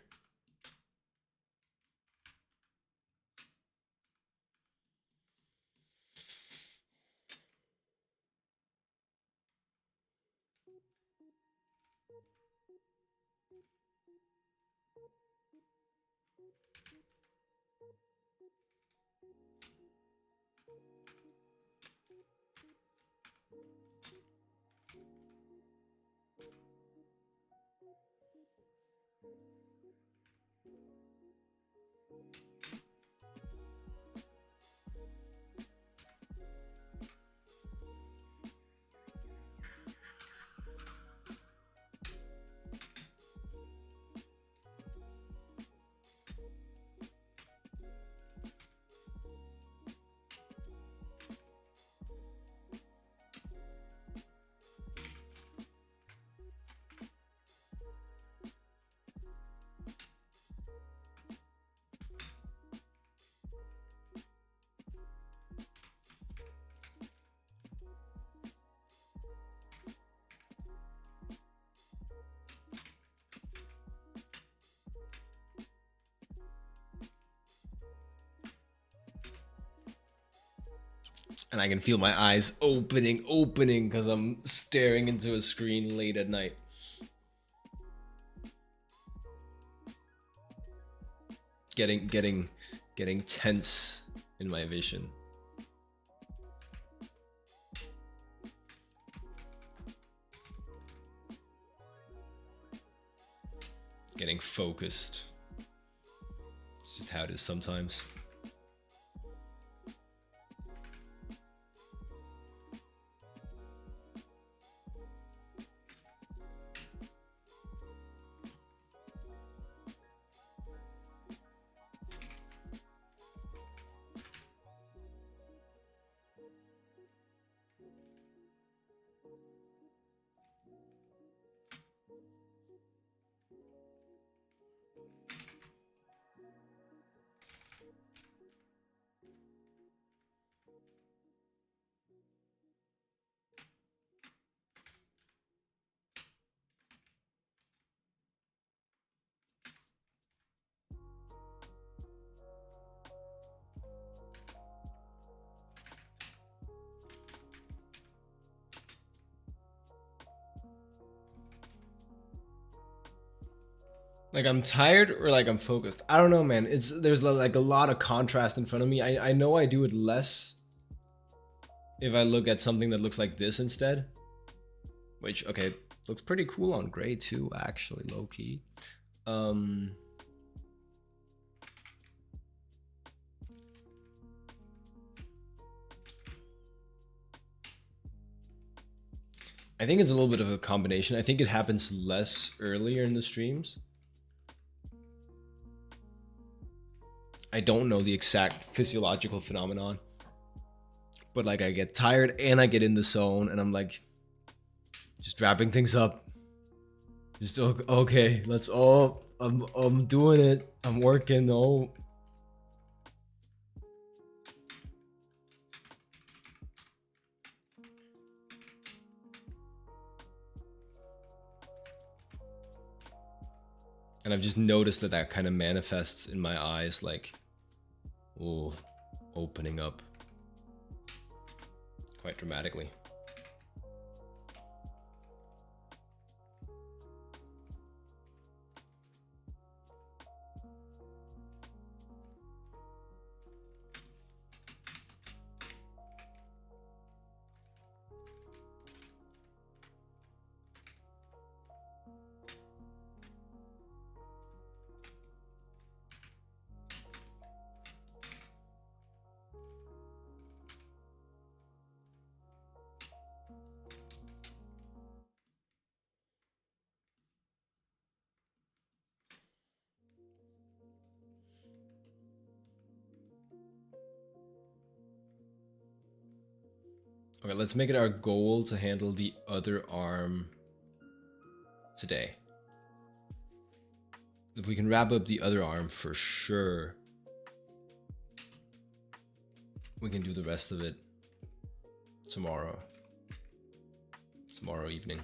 [SPEAKER 1] And I can feel my eyes opening because I'm staring into a screen late at night. Getting tense in my vision. Getting focused. It's just how it is sometimes. Like I'm tired or like I'm focused. I don't know, man. There's like a lot of contrast in front of me. I know I do it less if I look at something that looks like this instead. Which, okay, looks pretty cool on gray too, actually, low key. I think it's a little bit of a combination. I think it happens less earlier in the streams. I don't know the exact physiological phenomenon, but like I get tired and I get in the zone and I'm like just wrapping things up. Just okay, let's all I'm doing it. I'm working. Oh. And I've just noticed that kind of manifests in my eyes, like, oh, opening up quite dramatically. Okay, let's make it our goal to handle the other arm today. If we can wrap up the other arm, for sure we can do the rest of it tomorrow evening.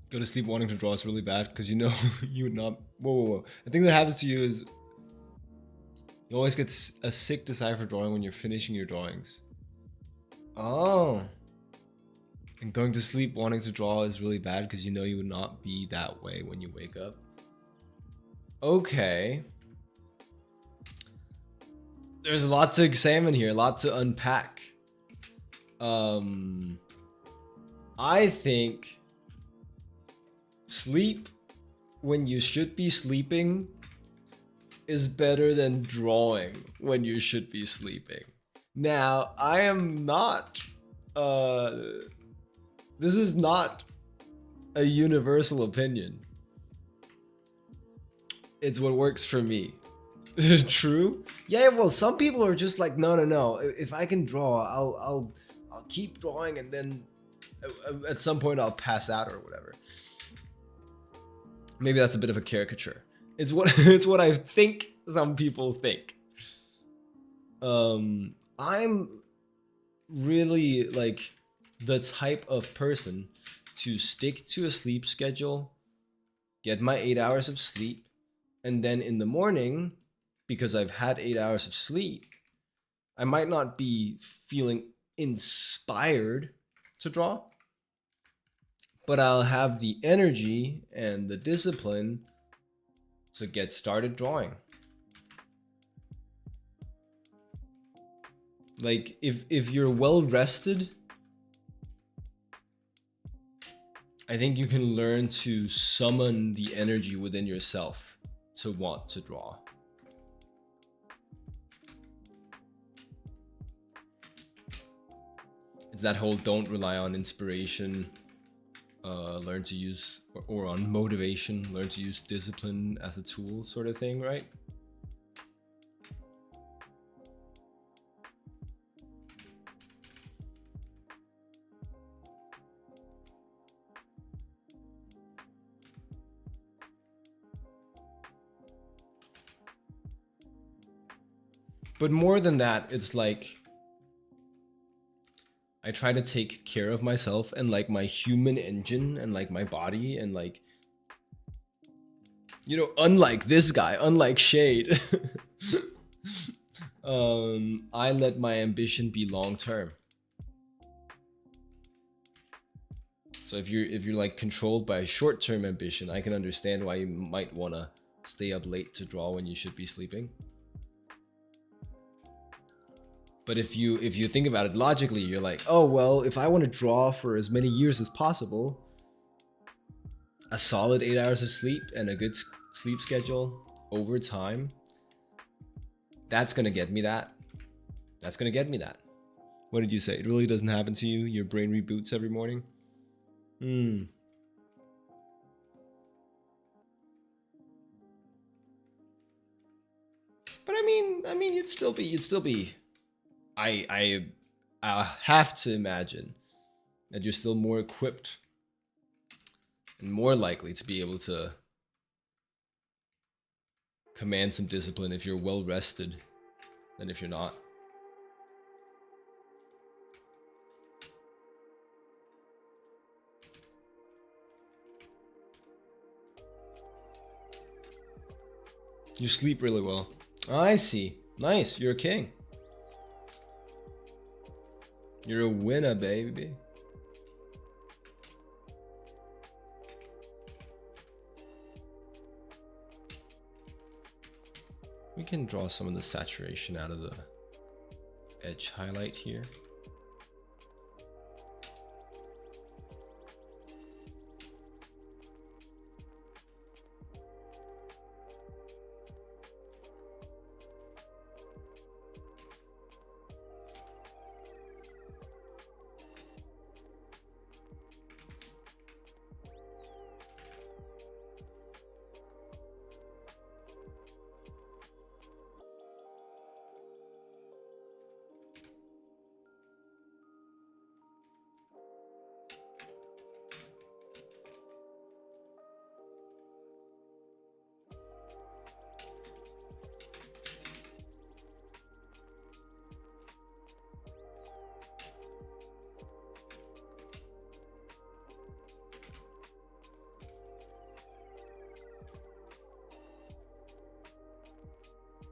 [SPEAKER 1] Go to sleep wanting to draw is really bad because you know you would not. Whoa. The thing that happens to you is you always get a sick desire for drawing when you're finishing your drawings. Oh. And going to sleep wanting to draw is really bad because you know you would not be that way when you wake up. Okay. There's a lot to examine here, a lot to unpack. I think sleep when you should be sleeping is better than drawing when you should be sleeping. Now, I am not, this is not a universal opinion. It's what works for me. Is it true? Yeah, well, some people are just like, no. If I can draw, I'll keep drawing, and then at some point I'll pass out or whatever. Maybe that's a bit of a caricature. It's what I think some people think. I'm really like the type of person to stick to a sleep schedule, get my 8 hours of sleep, and then in the morning, because I've had 8 hours of sleep, I might not be feeling inspired to draw, but I'll have the energy and the discipline to get started drawing. Like if you're well rested, I think you can learn to summon the energy within yourself to want to draw. It's that whole don't rely on inspiration. learn to use, or on motivation, learn to use discipline as a tool, sort of thing, right? But more than that, it's like I try to take care of myself and like my human engine and like my body and like, you know, unlike this guy, unlike Shade, I let my ambition be long term. So if you're like controlled by short term ambition, I can understand why you might want to stay up late to draw when you should be sleeping. But if you think about it logically, you're like, oh well, if I want to draw for as many years as possible, a solid 8 hours of sleep and a good sleep schedule over time, that's gonna get me that. That's gonna get me that. What did you say? It really doesn't happen to you? Your brain reboots every morning? But I mean, you'd still be. I have to imagine that you're still more equipped and more likely to be able to command some discipline if you're well rested than if you're not. You sleep really well. Oh, I see. Nice. You're a king. You're a winner, baby. We can draw some of the saturation out of the edge highlight here.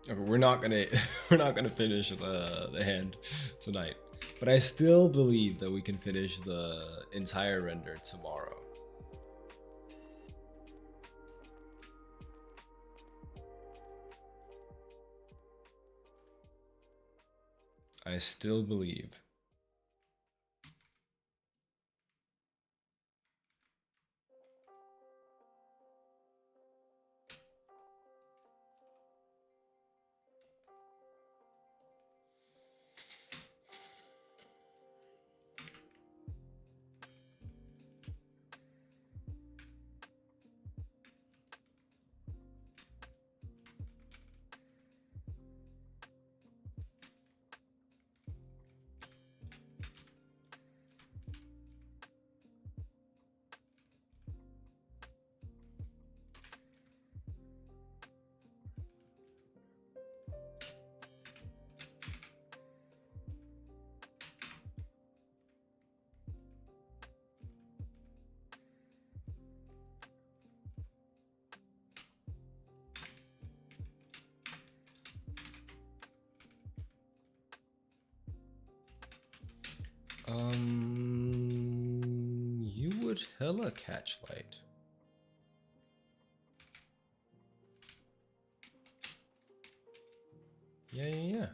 [SPEAKER 1] Okay, we're not gonna finish the hand tonight, but I still believe that we can finish the entire render tomorrow. I still believe. You would hella catch light. Yeah.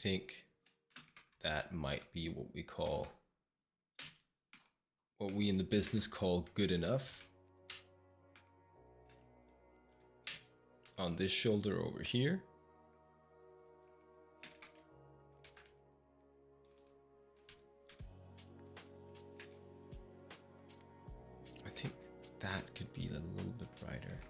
[SPEAKER 1] think that might be what we in the business call good enough. On this shoulder over here. I think that could be a little bit brighter.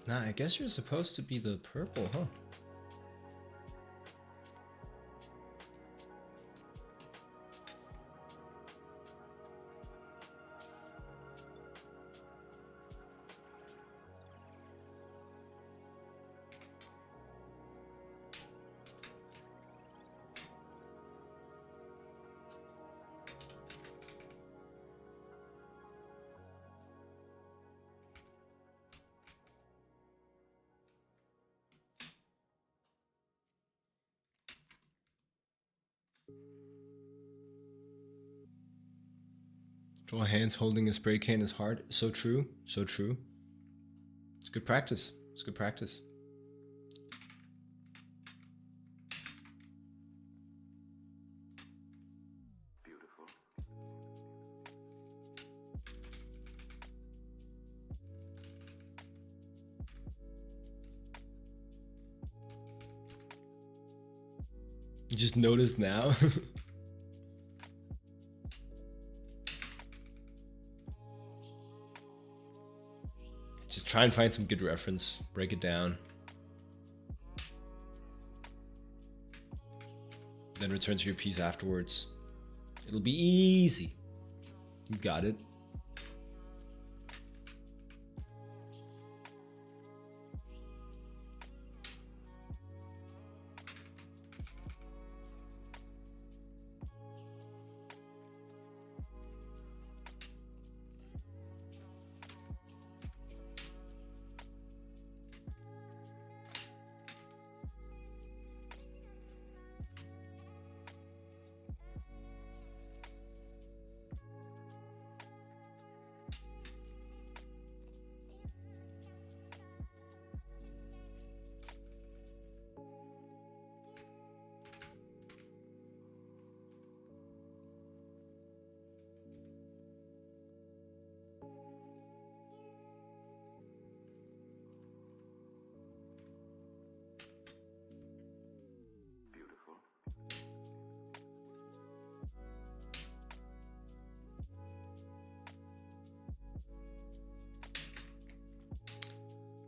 [SPEAKER 1] Nah, I guess you're supposed to be the purple, huh? Draw hands holding a spray can is hard. So true, so true. It's good practice. It's good practice.
[SPEAKER 2] Beautiful.
[SPEAKER 1] You just noticed now. Just try and find some good reference, break it down. Then return to your piece afterwards. It'll be easy. You got it.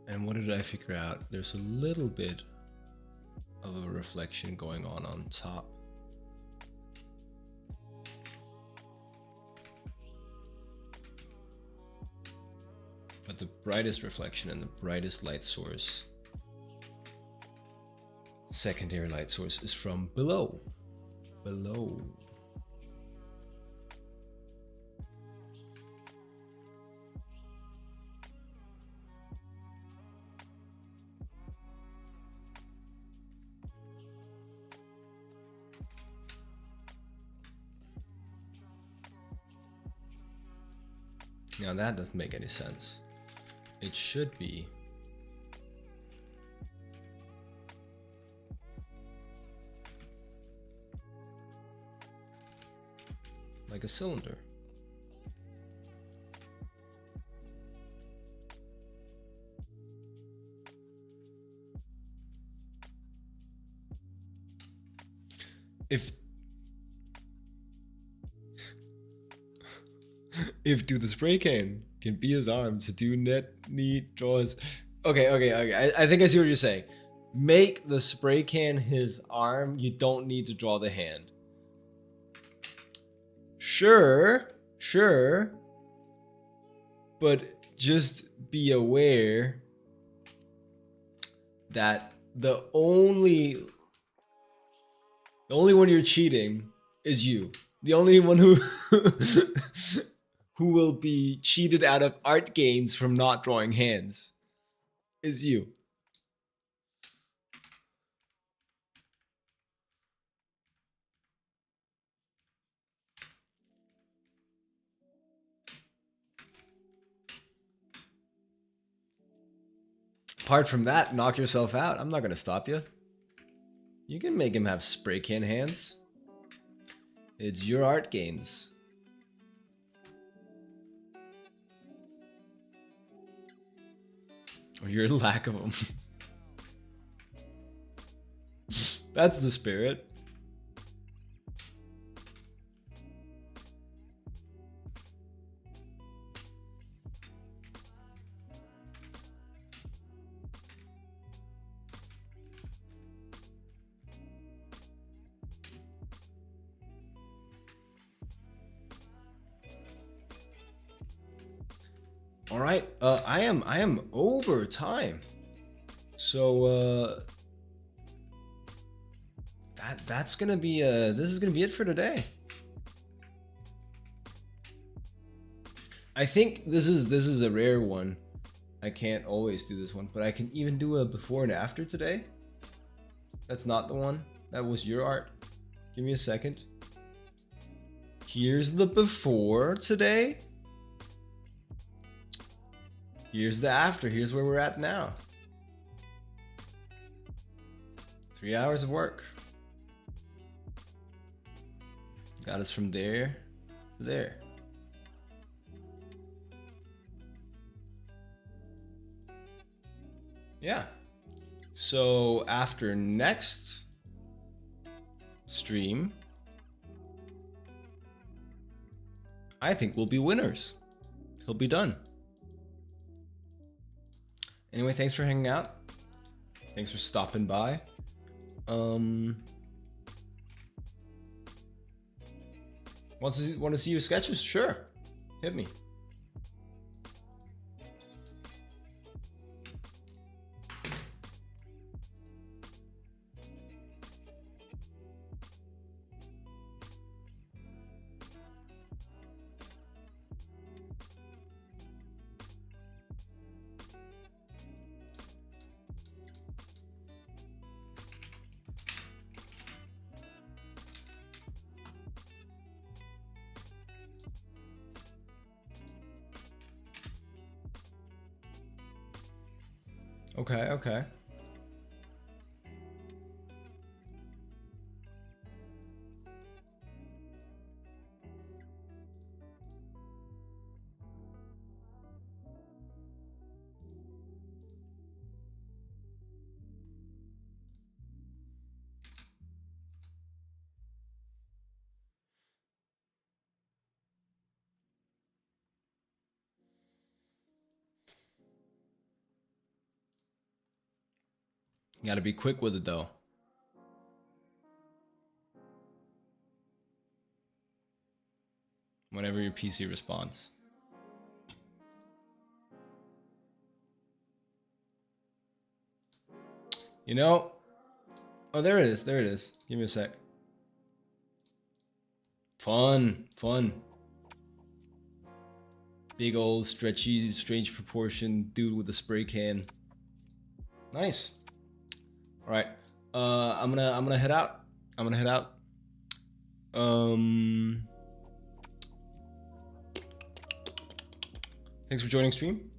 [SPEAKER 1] And what did I figure out? There's a little bit of a reflection going on top. But the brightest reflection and the brightest light source, secondary light source, is from below. Below. Now that doesn't make any sense. It should be like a cylinder. if do the spray can be his arm to do net neat draws. Okay. I think I see what you're saying. Make the spray can his arm. You don't need to draw the hand. Sure. But just be aware that the only one you're cheating is you. The only one who who will be cheated out of art gains from not drawing hands is you. Apart from that, knock yourself out. I'm not gonna stop you. You can make him have spray can hands. It's your art gains. Or your lack of them. That's the spirit. All right, I am over time, so that's gonna be this is gonna be it for today. I think this is a rare one. I can't always do this one, but I can even do a before and after today. That's not the one. That was your art. Give me a second. Here's the before today. Here's the after. Here's where we're at now. 3 hours of work. Got us from there to there. Yeah. So after next stream, I think we'll be winners. He'll be done. Anyway, thanks for hanging out. Thanks for stopping by. Want to see your sketches? Sure. Hit me. Okay. You gotta be quick with it though. Whenever your PC responds. You know, oh, there it is. Give me a sec. Fun. Big old stretchy, strange proportion dude with a spray can. Nice. All right. I'm gonna head out. Thanks for joining stream.